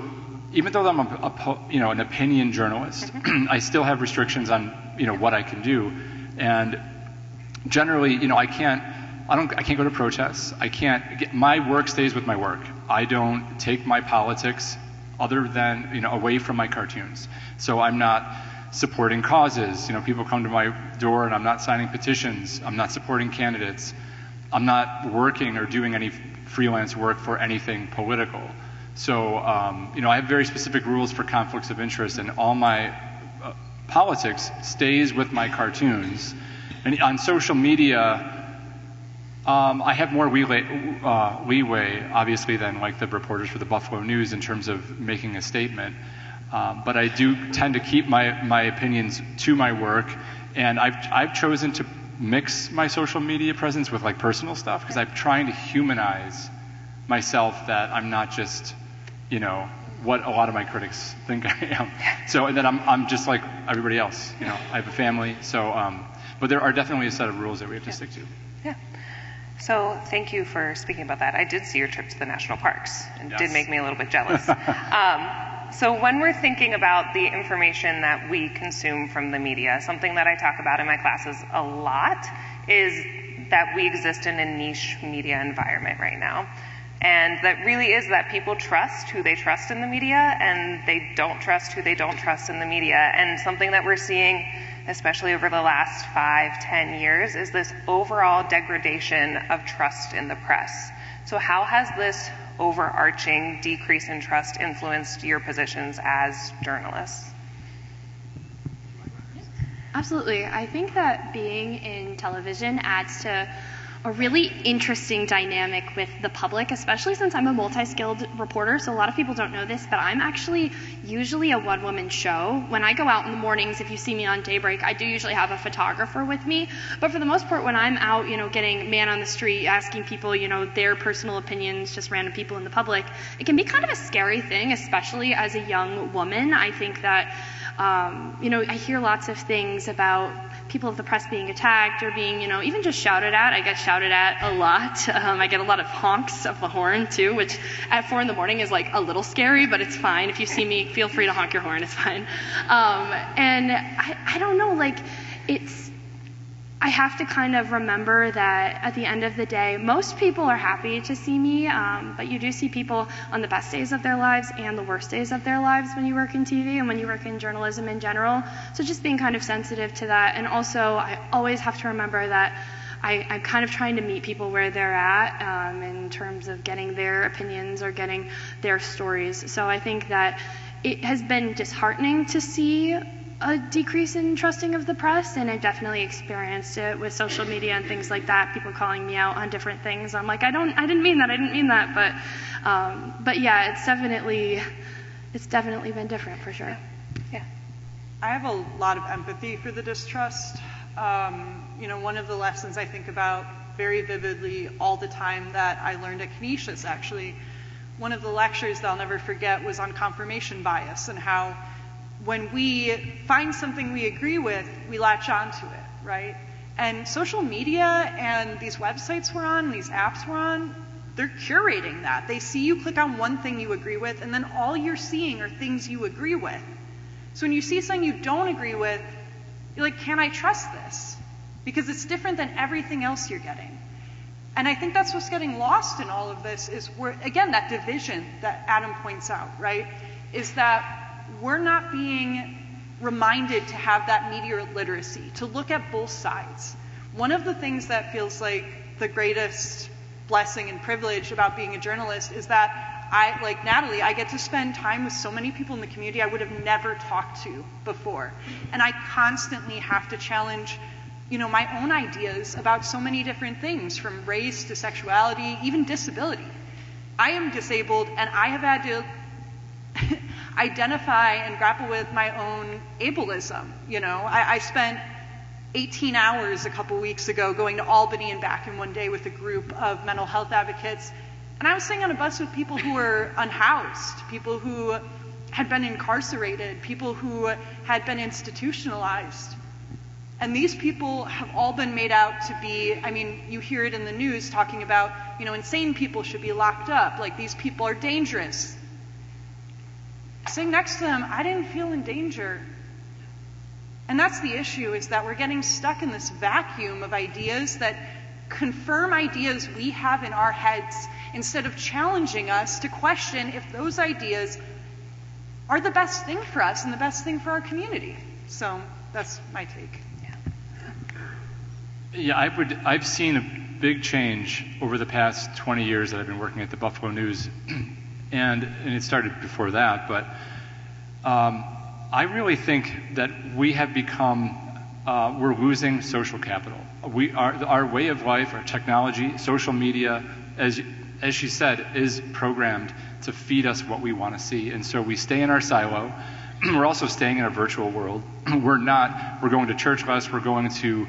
even though I'm an opinion journalist, I still have restrictions on what I can do, and generally I can't I can't go to protests. My work stays with my work. I don't take my politics other than, away from my cartoons. So I'm not supporting causes. People come to my door and I'm not signing petitions. I'm not supporting candidates. I'm not working or doing any freelance work for anything political. So, I have very specific rules for conflicts of interest, and all my politics stays with my cartoons. And on social media, I have more leeway, obviously, than like the reporters for the Buffalo News in terms of making a statement. But I do tend to keep my opinions to my work, and I've chosen to mix my social media presence with like personal stuff because I'm trying to humanize myself, that I'm not just, what a lot of my critics think I am. So, and then I'm just like everybody else. I have a family. So, but there are definitely a set of rules that we have to stick to. Yeah. So thank you for speaking about that. I did see your trip to the national parks. It did make me a little bit jealous. So when we're thinking about the information that we consume from the media, something that I talk about in my classes a lot is that we exist in a niche media environment right now. And that really is that people trust who they trust in the media, and they don't trust who they don't trust in the media. And something that we're seeing, especially over the last 5-10 years, is this overall degradation of trust in the press. So how has this overarching decrease in trust influenced your positions as journalists? Absolutely. I think that being in television adds to a really interesting dynamic with the public, especially since I'm a multi-skilled reporter. So a lot of people don't know this, but I'm actually usually a one-woman show. When I go out in the mornings, if you see me on Daybreak, I do usually have a photographer with me. But for the most part, when I'm out, getting man on the street, asking people, their personal opinions, just random people in the public, it can be kind of a scary thing, especially as a young woman. I think that, I hear lots of things about people of the press being attacked or being, even just shouted at. I get shouted at a lot. I get a lot of honks of the horn too, which at 4 a.m. is like a little scary, but it's fine. If you see me, feel free to honk your horn, it's fine. And I don't know, I have to kind of remember that at the end of the day, most people are happy to see me, but you do see people on the best days of their lives and the worst days of their lives when you work in TV and when you work in journalism in general. So just being kind of sensitive to that. And also, I always have to remember that I'm kind of trying to meet people where they're at in terms of getting their opinions or getting their stories. So I think that it has been disheartening to see a decrease in trusting of the press, and I've definitely experienced it with social media and things like that, people calling me out on different things. I'm like, I didn't mean that, but yeah, it's definitely been different for sure. Yeah. I have a lot of empathy for the distrust. One of the lessons I think about very vividly all the time that I learned at Canisius, actually, one of the lectures that I'll never forget was on confirmation bias and how when we find something we agree with, we latch onto it, right? And social media and these websites we're on, these apps we're on, they're curating that. They see you click on one thing you agree with, and then all you're seeing are things you agree with. So when you see something you don't agree with, you're like, can I trust this? Because it's different than everything else you're getting. And I think that's what's getting lost in all of this is, again, that division that Adam points out, right? Is that we're not being reminded to have that media literacy, to look at both sides. One of the things that feels like the greatest blessing and privilege about being a journalist is that I, like Natalie, I get to spend time with so many people in the community I would have never talked to before. And I constantly have to challenge, my own ideas about so many different things, from race to sexuality, even disability. I am disabled, and I have had to identify and grapple with my own ableism. I spent 18 hours a couple weeks ago going to Albany and back in one day with a group of mental health advocates. And I was sitting on a bus with people who were unhoused, people who had been incarcerated, people who had been institutionalized. And these people have all been made out to be, you hear it in the news talking about, insane people should be locked up, like these people are dangerous. Sitting next to them, I didn't feel in danger. And that's the issue, is that we're getting stuck in this vacuum of ideas that confirm ideas we have in our heads instead of challenging us to question if those ideas are the best thing for us and the best thing for our community. So that's my take. Yeah, I've seen a big change over the past 20 years that I've been working at the Buffalo News, and it started before that, but I really think that we have become, we're losing social capital. Our way of life, our technology, social media, as she said, is programmed to feed us what we want to see. And so we stay in our silo. We're also staying in a virtual world. We're going to church less. We're going to,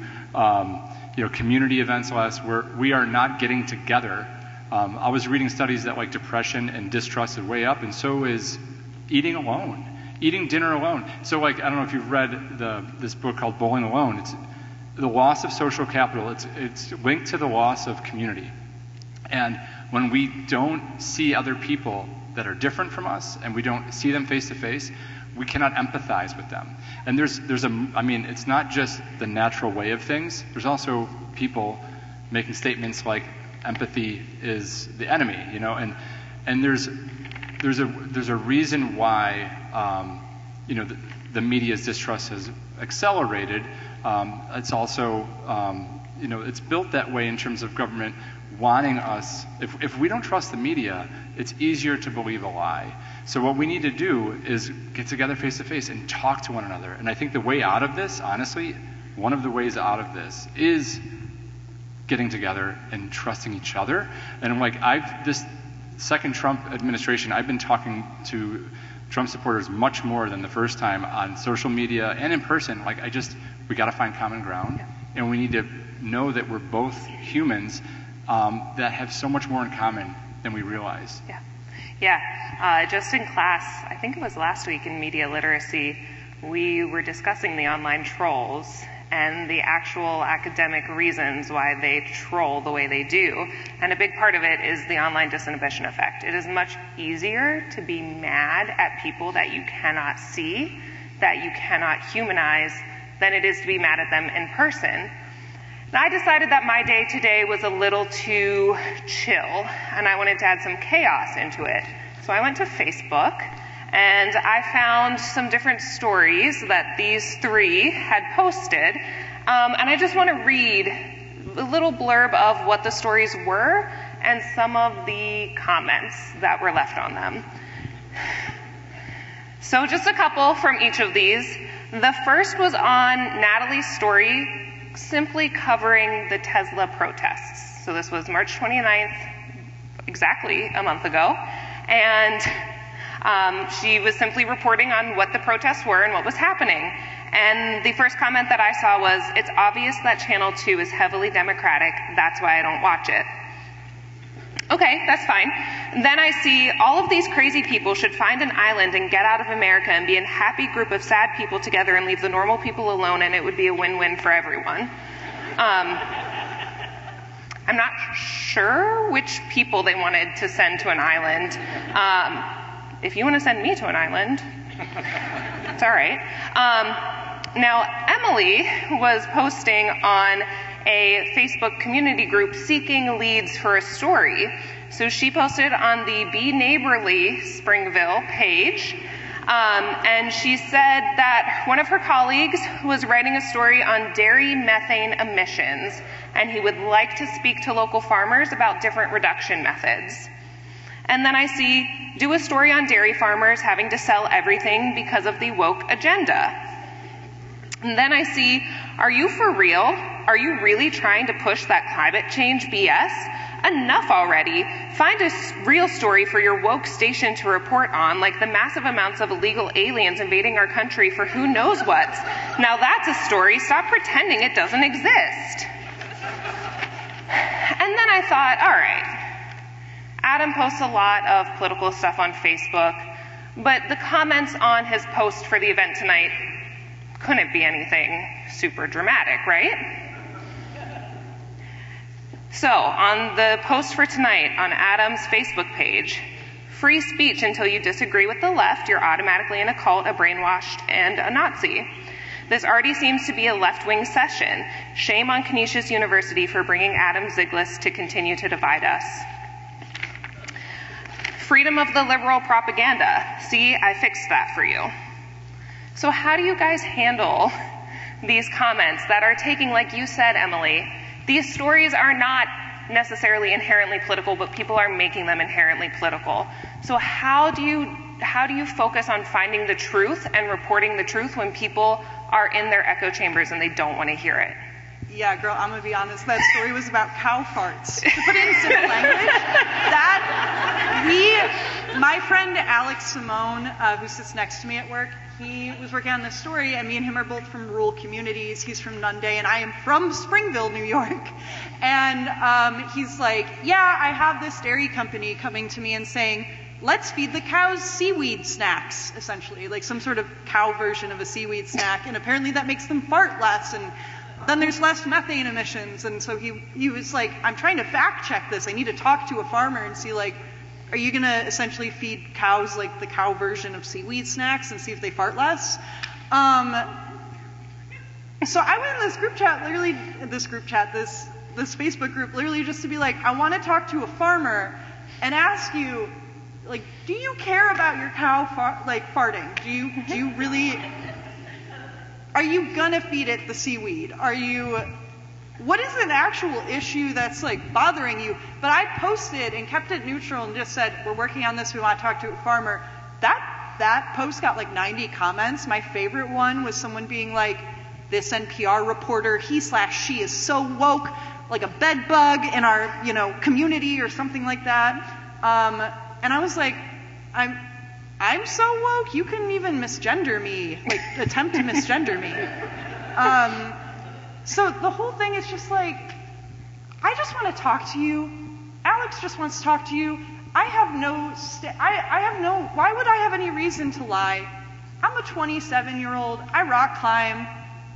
community events less. We are not getting together. I was reading studies that like depression and distrust is way up, and so is eating alone, eating dinner alone. So like, I don't know if you've read this book called Bowling Alone. It's the loss of social capital. It's linked to the loss of community. And when we don't see other people that are different from us and we don't see them face to face, we cannot empathize with them. And it's not just the natural way of things. There's also people making statements like empathy is the enemy, and there's a reason why, the media's distrust has accelerated. It's also, it's built that way in terms of government wanting us, if we don't trust the media, it's easier to believe a lie. So what we need to do is get together face to face and talk to one another. And I think the way out of this, honestly, one of the ways out of this is getting together and trusting each other. And this second Trump administration, I've been talking to Trump supporters much more than the first time on social media and in person. We got to find common ground, and we need to know that we're both humans that have so much more in common than we realize. Yeah. Just in class, I think it was last week in media literacy, we were discussing the online trolls and the actual academic reasons why they troll the way they do. And a big part of it is the online disinhibition effect. It is much easier to be mad at people that you cannot see, that you cannot humanize, than it is to be mad at them in person. And I decided that my day today was a little too chill, and I wanted to add some chaos into it. So I went to Facebook, and I found some different stories that these three had posted, and I just want to read a little blurb of what the stories were and some of the comments that were left on them. So just a couple from each of these. The first was on Natalie's story, simply covering the Tesla protests. So this was March 29th, exactly a month ago, and she was simply reporting on what the protests were and what was happening. And the first comment that I saw was, "It's obvious that Channel 2 is heavily Democratic, that's why I don't watch it." Okay, that's fine. Then I see, "All of these crazy people should find an island and get out of America and be a happy group of sad people together and leave the normal people alone, and it would be a win-win for everyone." I'm not sure which people they wanted to send to an island. If you want to send me to an island, it's all right. Now, Emily was posting on a Facebook community group seeking leads for a story. So she posted on the Be Neighborly Springville page, and she said that one of her colleagues was writing a story on dairy methane emissions, and he would like to speak to local farmers about different reduction methods. And then I see, "Do a story on dairy farmers having to sell everything because of the woke agenda." And then I see, "Are you for real? Are you really trying to push that climate change BS? Enough already. Find a real story for your woke station to report on, like the massive amounts of illegal aliens invading our country for who knows what. Now that's a story. Stop pretending it doesn't exist." And then I thought, all right, Adam posts a lot of political stuff on Facebook, but the comments on his post for the event tonight couldn't be anything super dramatic, right? So, on the post for tonight on Adam's Facebook page, "Free speech until you disagree with the left, you're automatically in a cult, a brainwashed, and a Nazi." This already seems to be a left-wing session. Shame on Canisius University for bringing Adam Ziglis to continue to divide us. Freedom of the liberal propaganda. See, I fixed that for you. So how do you guys handle these comments that are taking, like you said, Emily, these stories are not necessarily inherently political, but people are making them inherently political. So how do you focus on finding the truth and reporting the truth when people are in their echo chambers and they don't want to hear it? Yeah, girl, I'm gonna be honest. That story was about cow farts. To put it in simple language, my friend Alex Simone, who sits next to me at work, he was working on this story, and me and him are both from rural communities. He's from Nunde, and I am from Springville, New York. And he's like, yeah, I have this dairy company coming to me and saying, let's feed the cows seaweed snacks, essentially, like some sort of cow version of a seaweed snack, and apparently that makes them fart less, and then there's less methane emissions. And so he was like, I'm trying to fact check this. I need to talk to a farmer and see, like, are you going to essentially feed cows like the cow version of seaweed snacks and see if they fart less? So I went in this group chat, this Facebook group, literally just to be like, I want to talk to a farmer and ask you, like, do you care about your cow farting? Do you really, are you gonna feed it the seaweed? What is an actual issue that's like bothering you? But I posted and kept it neutral and just said, we're working on this, we want to talk to a farmer. That post got like 90 comments. My favorite one was someone being like, this NPR reporter, he/she is so woke, like a bed bug in our, community or something like that. And I was like, I'm so woke, you couldn't even misgender me, like attempt to misgender me. So the whole thing is just like, I just want to talk to you. Alex just wants to talk to you. Why would I have any reason to lie? I'm a 27-year-old, I rock climb,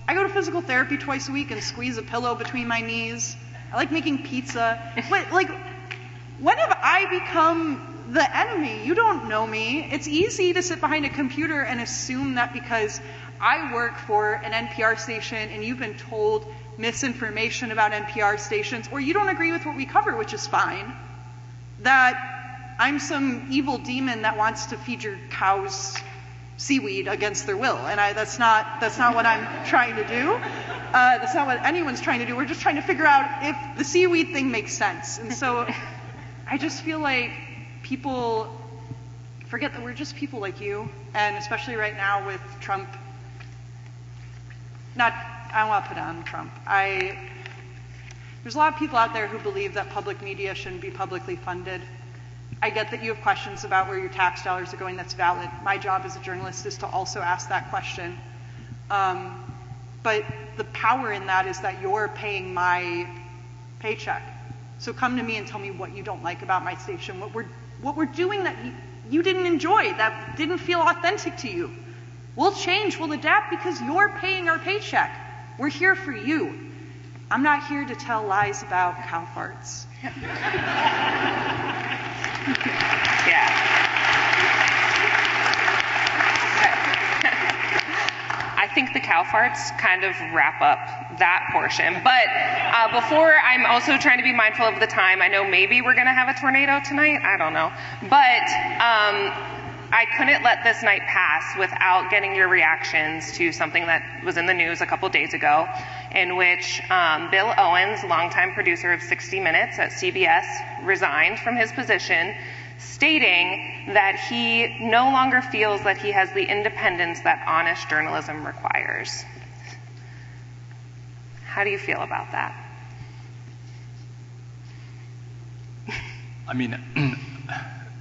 I go to physical therapy twice a week and squeeze a pillow between my knees. I like making pizza. But like, when have I become the enemy? You don't know me. It's easy to sit behind a computer and assume that because I work for an NPR station and you've been told misinformation about NPR stations, or you don't agree with what we cover, which is fine, that I'm some evil demon that wants to feed your cows seaweed against their will. And that's not what I'm trying to do. That's not what anyone's trying to do. We're just trying to figure out if the seaweed thing makes sense. And so I just feel like people forget that we're just people like you, and especially right now with Trump. I don't want to put on Trump. There's a lot of people out there who believe that public media shouldn't be publicly funded. I get that you have questions about where your tax dollars are going. That's valid. My job as a journalist is to also ask that question. But the power in that is that you're paying my paycheck. So come to me and tell me what you don't like about my station, what we're doing that you didn't enjoy, that didn't feel authentic to you. We'll change, we'll adapt because you're paying our paycheck. We're here for you. I'm not here to tell lies about cow farts. Yeah. I think the cow farts kind of wrap up that portion. But before, I'm also trying to be mindful of the time. I know maybe we're going to have a tornado tonight. I don't know. But I couldn't let this night pass without getting your reactions to something that was in the news a couple days ago, in which Bill Owens, longtime producer of 60 Minutes at CBS, resigned from his position, stating that he no longer feels that he has the independence that honest journalism requires. How do you feel about that? I mean,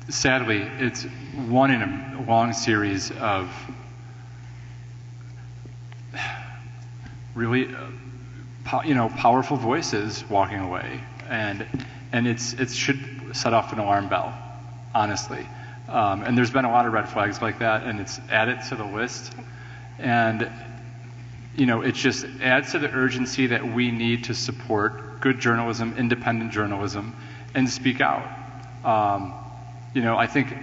sadly, it's one in a long series of really, powerful voices walking away, and it should set off an alarm bell, honestly. And there's been a lot of red flags like that, and it's added to the list, and it just adds to the urgency that we need to support good journalism, independent journalism, and speak out. I think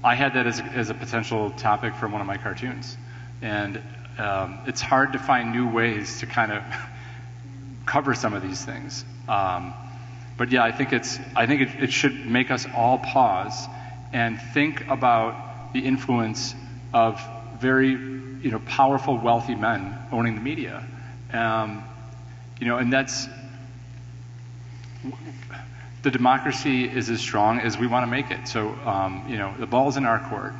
I had that as a potential topic from one of my cartoons. And, it's hard to find new ways to kind of cover some of these things. But yeah, I think it should make us all pause and think about the influence of very, powerful, wealthy men owning the media. And that's, the democracy is as strong as we want to make it. So, the ball's in our court.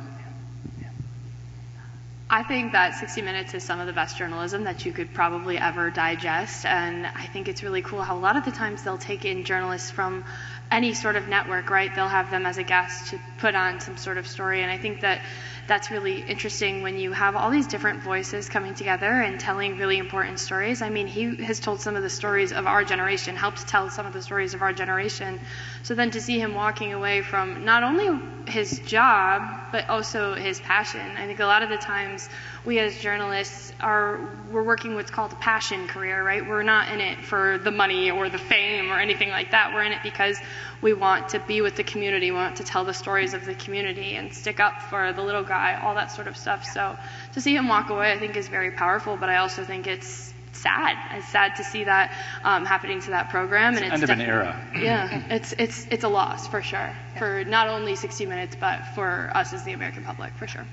I think that 60 Minutes is some of the best journalism that you could probably ever digest, and I think it's really cool how a lot of the times they'll take in journalists from any sort of network, right? They'll have them as a guest to put on some sort of story, and I think that that's really interesting when you have all these different voices coming together and telling really important stories. I mean, he has told some of the stories of our generation, helped tell some of the stories of our generation. So then to see him walking away from not only his job, but also his passion. I think a lot of the times we as journalists we're working what's called a passion career, right? We're not in it for the money or the fame or anything like that. We're in it because we want to be with the community, we want to tell the stories of the community and stick up for the little guy, all that sort of stuff. So to see him walk away, I think is very powerful, but I also think it's sad. It's sad to see that happening to that program. It's and the end of an era. Yeah, it's a loss for sure, for not only 60 Minutes, but for us as the American public, for sure.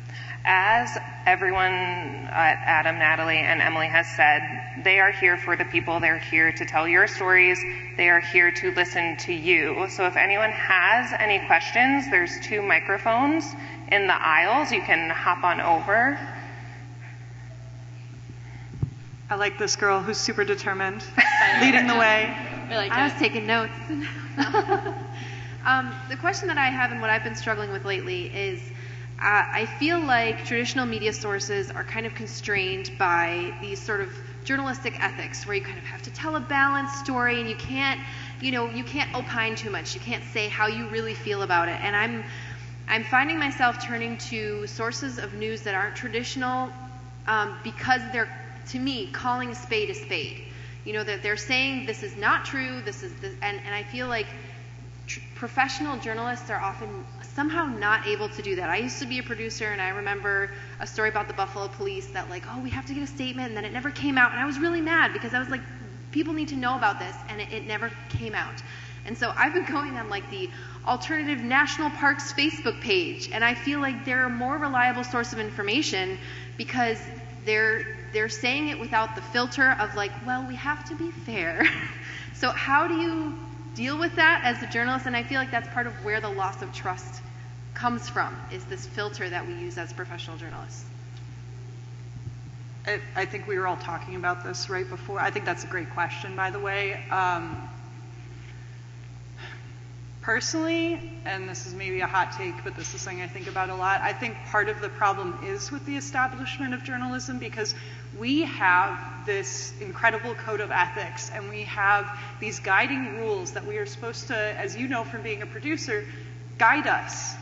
As everyone at Adam, Natalie, and Emily has said, they are here for the people. They're here to tell your stories. They are here to listen to you. So if anyone has any questions, there's 2 microphones in the aisles. You can hop on over. I like this girl who's super determined, leading the way. I was taking notes. The question that I have and what I've been struggling with lately is I feel like traditional media sources are kind of constrained by these sort of journalistic ethics where you kind of have to tell a balanced story and you can't opine too much. You can't say how you really feel about it. And I'm finding myself turning to sources of news that aren't traditional because they're, to me, calling a spade a spade. That they're saying this is not true, and I feel like professional journalists are often somehow not able to do that. I used to be a producer, and I remember a story about the Buffalo Police that we have to get a statement, and then it never came out, and I was really mad because I was like, people need to know about this, and it never came out. And so I've been going on the Alternative National Parks Facebook page, and I feel like they're a more reliable source of information because they're saying it without the filter of we have to be fair. So how do you deal with that as a journalist? And I feel like that's part of where the loss of trust comes from, is this filter that we use as professional journalists. I think we were all talking about this right before. I think that's a great question, by the way. Personally, and this is maybe a hot take, but this is something I think about a lot, I think part of the problem is with the establishment of journalism because we have this incredible code of ethics and we have these guiding rules that we are supposed to, as you know from being a producer, guide us.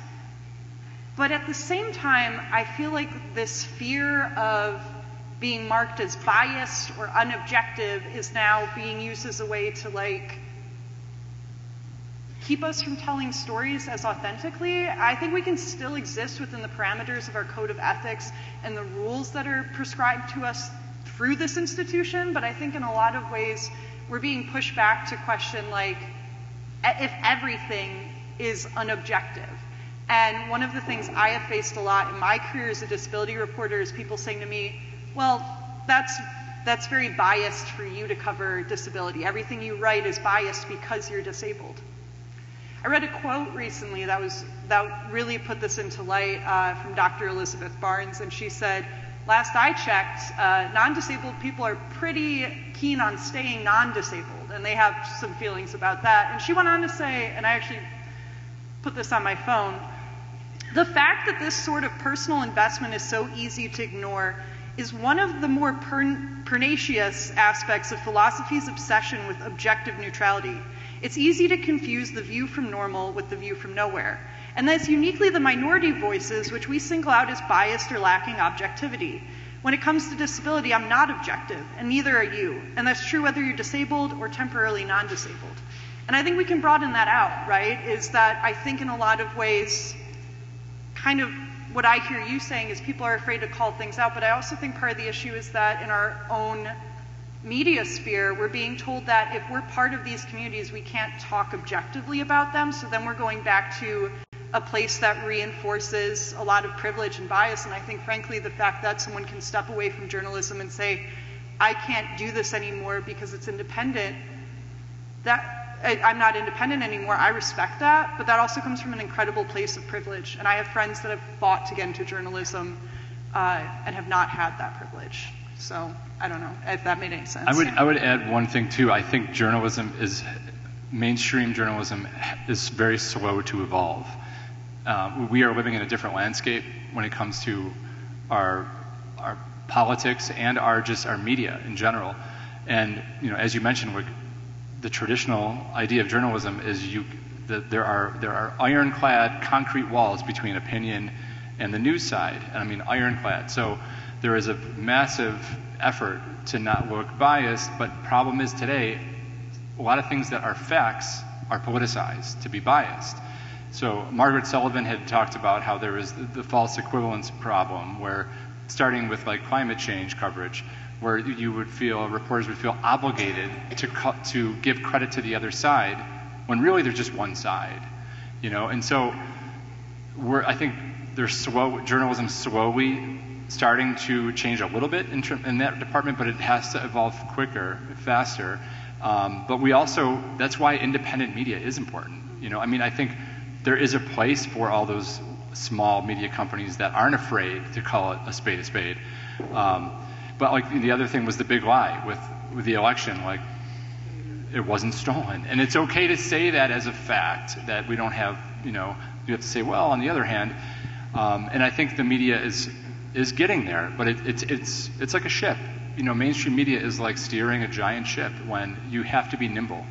But at the same time, I feel like this fear of being marked as biased or unobjective is now being used as a way to keep us from telling stories as authentically. I think we can still exist within the parameters of our code of ethics and the rules that are prescribed to us through this institution, but I think in a lot of ways we're being pushed back to question if everything is unobjective. And one of the things I have faced a lot in my career as a disability reporter is people saying to me, well, that's very biased for you to cover disability. Everything you write is biased because you're disabled. I read a quote recently that really put this into light from Dr. Elizabeth Barnes, and she said, last I checked, non-disabled people are pretty keen on staying non-disabled, and they have some feelings about that. And she went on to say, and I actually put this on my phone, the fact that this sort of personal investment is so easy to ignore is one of the more pernicious aspects of philosophy's obsession with objective neutrality. It's easy to confuse the view from normal with the view from nowhere. And that's uniquely the minority voices which we single out as biased or lacking objectivity. When it comes to disability, I'm not objective, and neither are you. And that's true whether you're disabled or temporarily non-disabled. And I think we can broaden that out, right? Is that I think in a lot of ways, kind of what I hear you saying is people are afraid to call things out, but I also think part of the issue is that in our own media sphere, we're being told that if we're part of these communities, we can't talk objectively about them, so then we're going back to a place that reinforces a lot of privilege and bias. And I think, frankly, the fact that someone can step away from journalism and say, I can't do this anymore because it's independent, I'm not independent anymore, I respect that, but that also comes from an incredible place of privilege. And I have friends that have fought to get into journalism and have not had that privilege. So I don't know if that made any sense. I would add one thing too. I think mainstream journalism is very slow to evolve. We are living in a different landscape when it comes to our politics and our media in general. And as you mentioned, the traditional idea of journalism is there are ironclad concrete walls between opinion and the news side. And I mean ironclad. So there is a massive effort to not look biased, but the problem is today, a lot of things that are facts are politicized to be biased. So Margaret Sullivan had talked about how there is the false equivalence problem, where starting with like climate change coverage, where reporters would feel obligated to give credit to the other side, when really they're just one side, And so I think journalism slowly starting to change a little bit in that department, but it has to evolve faster. But that's why independent media is important. I think there is a place for all those small media companies that aren't afraid to call it a spade a spade. But like the other thing was the big lie with the election, like it wasn't stolen. And it's okay to say that as a fact, that we don't have, you have to say, well, on the other hand, and I think the media is getting there, but it's like a ship. Mainstream media is like steering a giant ship when you have to be nimble.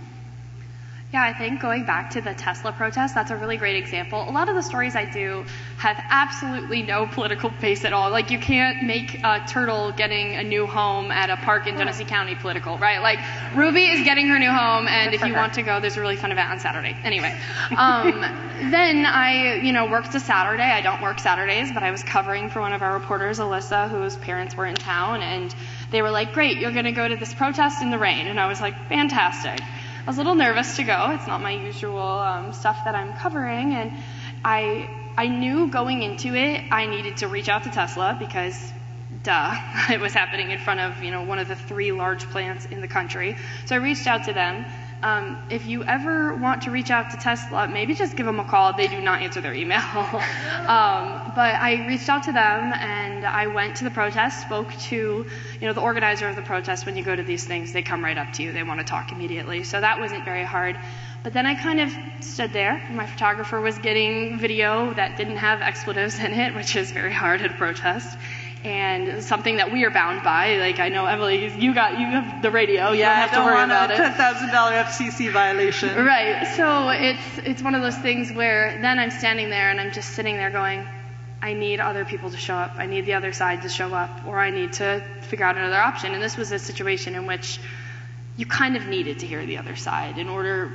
Yeah, I think going back to the Tesla protest, that's a really great example. A lot of the stories I do have absolutely no political base at all. Like, you can't make a turtle getting a new home at a park in Genesee County political, right? Like, Ruby is getting her new home, and if you want to go, there's a really fun event on Saturday. Anyway, then I, worked a Saturday. I don't work Saturdays, but I was covering for one of our reporters, Alyssa, whose parents were in town, and they were like, great, you're going to go to this protest in the rain. And I was like, fantastic. I was a little nervous to go. It's not my usual stuff that I'm covering, and I knew going into it I needed to reach out to Tesla because, duh, it was happening in front of one of the 3 large plants in the country. So I reached out to them. If you ever want to reach out to Tesla, maybe just give them a call. They do not answer their email. But I reached out to them, and I went to the protest, spoke to the organizer of the protest. When you go to these things, they come right up to you. They want to talk immediately. So that wasn't very hard. But then I kind of stood there. My photographer was getting video that didn't have expletives in it, which is very hard at a protest. And something that we are bound by. Like, I know, Emily, you have the radio. You don't have to worry about it. $10,000 FCC violation. Right. So it's one of those things where then I'm standing there and I'm just sitting there going, I need other people to show up. I need the other side to show up, or I need to figure out another option. And this was a situation in which you kind of needed to hear the other side in order,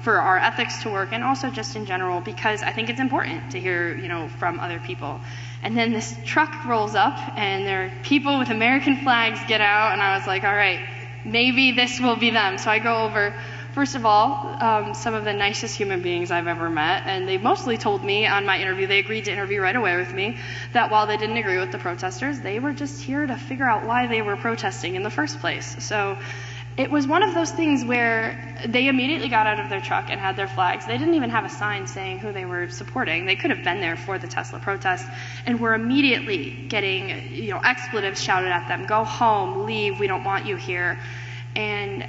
for our ethics to work, and also just in general, because I think it's important to hear, from other people. And then this truck rolls up, and there are people with American flags get out, and I was like, all right, maybe this will be them. So I go over. First of all, some of the nicest human beings I've ever met, and they mostly told me on my interview, they agreed to interview right away with me, that while they didn't agree with the protesters, they were just here to figure out why they were protesting in the first place. So it was one of those things where they immediately got out of their truck and had their flags. They didn't even have a sign saying who they were supporting. They could have been there for the Tesla protest and were immediately getting, expletives shouted at them. Go home, leave, we don't want you here. And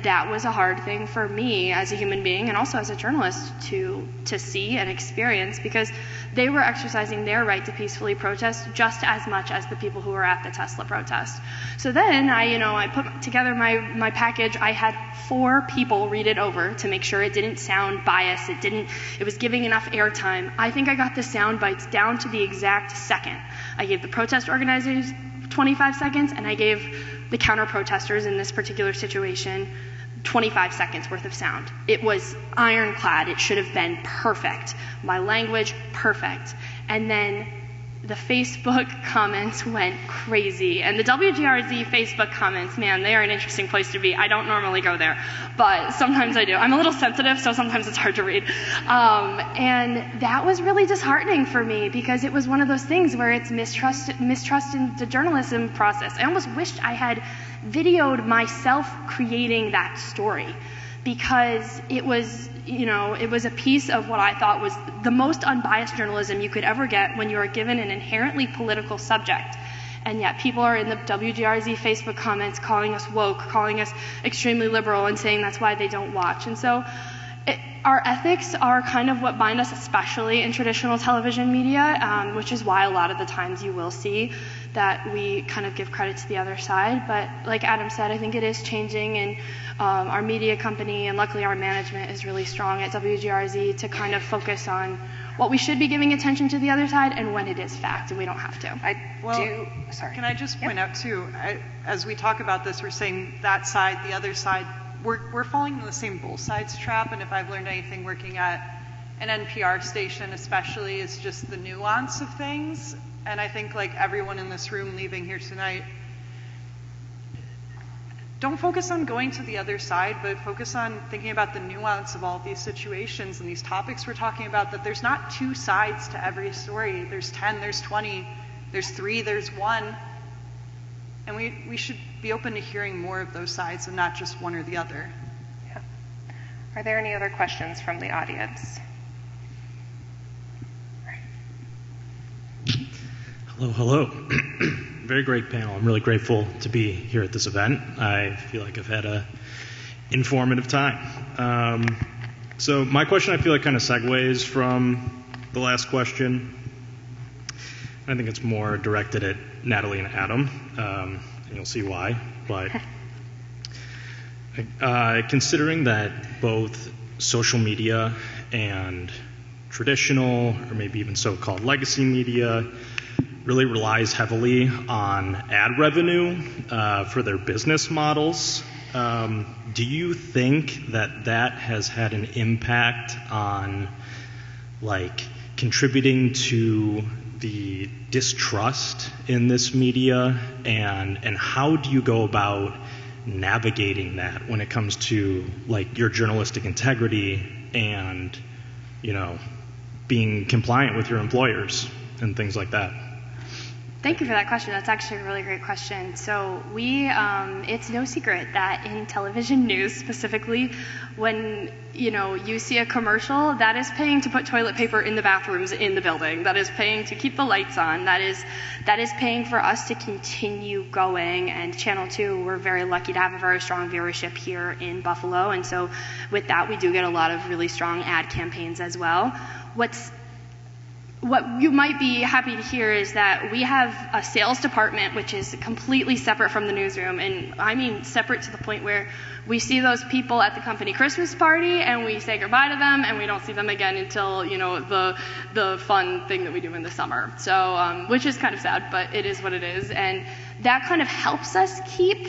that was a hard thing for me as a human being and also as a journalist to see and experience, because they were exercising their right to peacefully protest just as much as the people who were at the Tesla protest. So then I put together my package. I had 4 people read it over to make sure it didn't sound biased. It was giving enough airtime. I think I got the sound bites down to the exact second. I gave the protest organizers 25 seconds, and I gave the counter-protesters in this particular situation 25 seconds worth of sound. It was ironclad. It should have been perfect. My language, perfect. And then the Facebook comments went crazy. And the WGRZ Facebook comments, man, they are an interesting place to be. I don't normally go there, but sometimes I do. I'm a little sensitive, so sometimes it's hard to read. And that was really disheartening for me because it was one of those things where it's mistrust in the journalism process. I almost wished I had videoed myself creating that story, because it was, it was a piece of what I thought was the most unbiased journalism you could ever get when you are given an inherently political subject. And yet people are in the WGRZ Facebook comments calling us woke, calling us extremely liberal, and saying that's why they don't watch. And so our ethics are kind of what bind us, especially in traditional television media, which is why a lot of the times you will see that we kind of give credit to the other side. But like Adam said, I think it is changing, and our media company and luckily our management is really strong at WGRZ to kind of focus on what we should be giving attention to the other side and when it is fact, and we don't have to. Can I just point out too, as we talk about this, we're saying that side, the other side, we're falling into the same both sides trap, and if I've learned anything working at an NPR station especially, is just the nuance of things. And I think like everyone in this room leaving here tonight, don't focus on going to the other side, but focus on thinking about the nuance of all of these situations and these topics we're talking about, that there's not two sides to every story. There's 10, there's 20, there's 3, there's 1. And we should be open to hearing more of those sides and not just one or the other. Yeah. Are there any other questions from the audience? Hello. Very great panel. I'm really grateful to be here at this event. I feel like I've had a informative time. So my question, I feel like, kind of segues from the last question. I think it's more directed at Natalie and Adam, and you'll see why. But considering that both social media and traditional, or maybe even so-called legacy media, really relies heavily on ad revenue for their business models, do you think that has had an impact on, like, contributing to the distrust in this media, and how do you go about navigating that when it comes to, like, your journalistic integrity and, being compliant with your employers and things like that? Thank you for that question. That's actually a really great question. So it's no secret that in television news specifically, when you see a commercial, that is paying to put toilet paper in the bathrooms in the building. That is paying to keep the lights on. That is paying for us to continue going. And Channel 2, we're very lucky to have a very strong viewership here in Buffalo. And so with that, we do get a lot of really strong ad campaigns as well. What you might be happy to hear is that we have a sales department which is completely separate from the newsroom, and I mean separate to the point where we see those people at the company Christmas party and we say goodbye to them and we don't see them again until the fun thing that we do in the summer. So which is kind of sad, but it is what it is, and that kind of helps us keep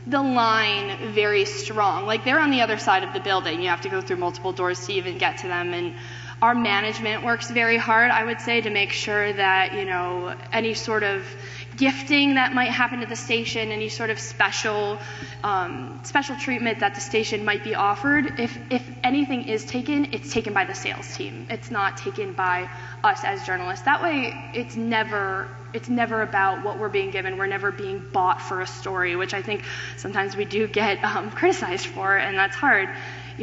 the line very strong. Like, they're on the other side of the building. You have to go through multiple doors to even get to them, and our management works very hard, I would say, to make sure that, any sort of gifting that might happen to the station, any sort of special treatment that the station might be offered, if anything is taken, it's taken by the sales team. It's not taken by us as journalists. That way, it's never about what we're being given. We're never being bought for a story, which I think sometimes we do get criticized for, and that's hard.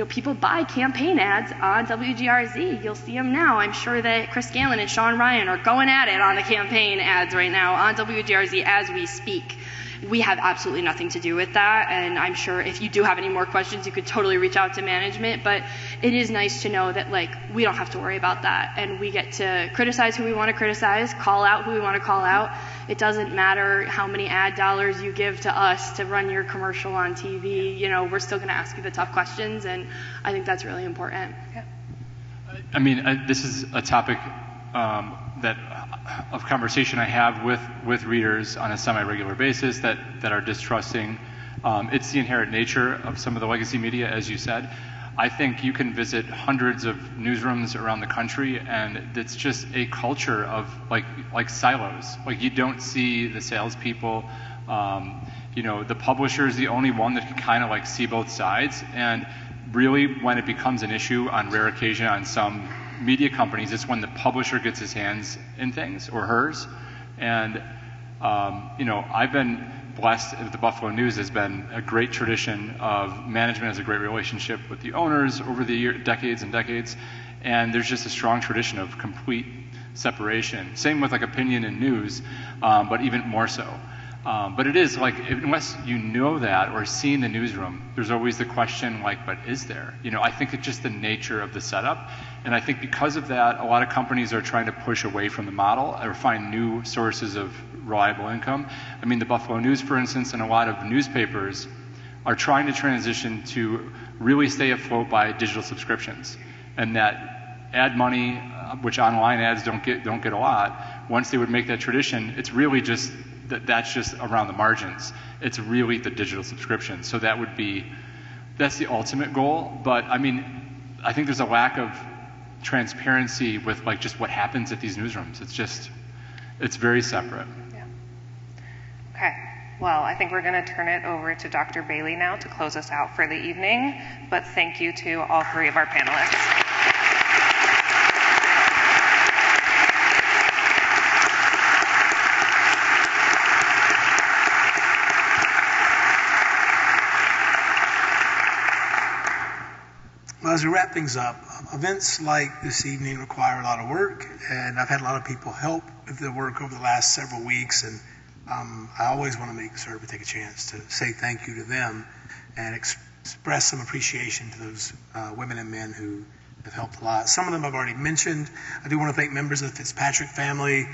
People buy campaign ads on WGRZ. You'll see them now. I'm sure that Chris Gallon and Sean Ryan are going at it on the campaign ads right now on WGRZ as we speak. We have absolutely nothing to do with that, and I'm sure if you do have any more questions, you could totally reach out to management, but it is nice to know that, we don't have to worry about that, and we get to criticize who we want to criticize, call out who we want to call out. It doesn't matter how many ad dollars you give to us to run your commercial on TV. We're still going to ask you the tough questions, and I think that's really important. Yeah. I mean, this is a topic of conversation I have with readers on a semi-regular basis that are distrusting. It's the inherent nature of some of the legacy media, as you said. I think you can visit hundreds of newsrooms around the country, and it's just a culture of like silos. Like, you don't see the salespeople. The publisher is the only one that can kind of like see both sides. And really, when it becomes an issue on rare occasion on some media companies, it's when the publisher gets his hands in things, or hers. And I've been blessed. The Buffalo News has been a great tradition of management, has a great relationship with the owners over the decades and decades, and there's just a strong tradition of complete separation. Same with like opinion and news, but even more so. But it is like, unless you know that or see in the newsroom, there's always the question like, but is there? I think it's just the nature of the setup. And I think because of that, a lot of companies are trying to push away from the model or find new sources of reliable income. I mean, the Buffalo News, for instance, and a lot of newspapers are trying to transition to really stay afloat by digital subscriptions. And that ad money, which online ads don't get a lot, once they would make that tradition, it's really just that's just around the margins. It's really the digital subscription. So that's the ultimate goal. But I mean, I think there's a lack of transparency with like just what happens at these newsrooms. It's very separate. Yeah. Okay. Well, I think we're going to turn it over to Dr. Bailey now to close us out for the evening. But thank you to all three of our panelists. Well, as we wrap things up, events like this evening require a lot of work, and I've had a lot of people help with the work over the last several weeks, and I always want to make sure we take a chance to say thank you to them and express some appreciation to those women and men who have helped a lot. Some of them I've already mentioned. I do want to thank members of the Fitzpatrick family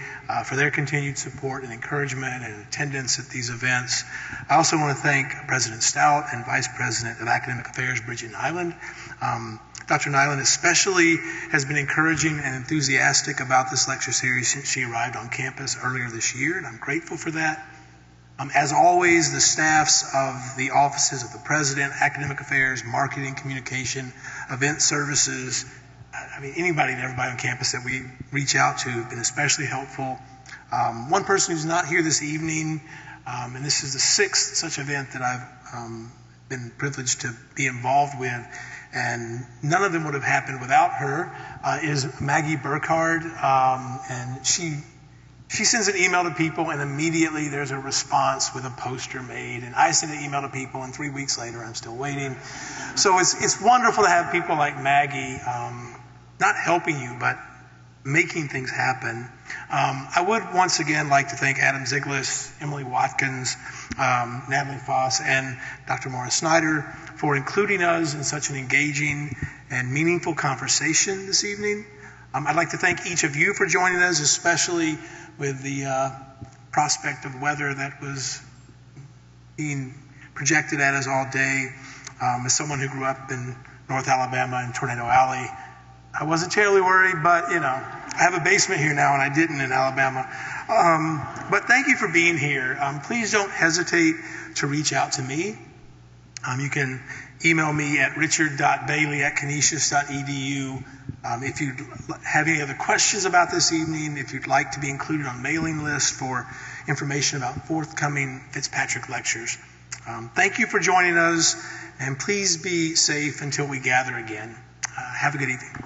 for their continued support and encouragement and attendance at these events. I also want to thank President Stout and Vice President of Academic Affairs, Bridget Nyland. Dr. Nyland especially has been encouraging and enthusiastic about this lecture series since she arrived on campus earlier this year, and I'm grateful for that. As always, the staffs of the offices of the President, Academic Affairs, Marketing, Communication, Event Services, anybody and everybody on campus that we reach out to have been especially helpful. One person who's not here this evening, and this is the 6th such event that I've been privileged to be involved with, and none of them would have happened without her, is Maggie Burkhardt, and she sends an email to people, and immediately there's a response with a poster made. And I send an email to people, and 3 weeks later, I'm still waiting. So it's wonderful to have people like Maggie, not helping you, but making things happen. I would once again like to thank Adam Ziglis, Emily Watkins, Natalie Foss, and Dr. Maura Snyder for including us in such an engaging and meaningful conversation this evening. I'd like to thank each of you for joining us, especially with the prospect of weather that was being projected at us all day. As someone who grew up in North Alabama in Tornado Alley, I wasn't terribly worried, but I have a basement here now and I didn't in Alabama. But thank you for being here. Please don't hesitate to reach out to me. You can email me at richard.bailey@canisius.edu. If you have any other questions about this evening, if you'd like to be included on mailing lists for information about forthcoming Fitzpatrick lectures. Thank you for joining us, and please be safe until we gather again. Have a good evening.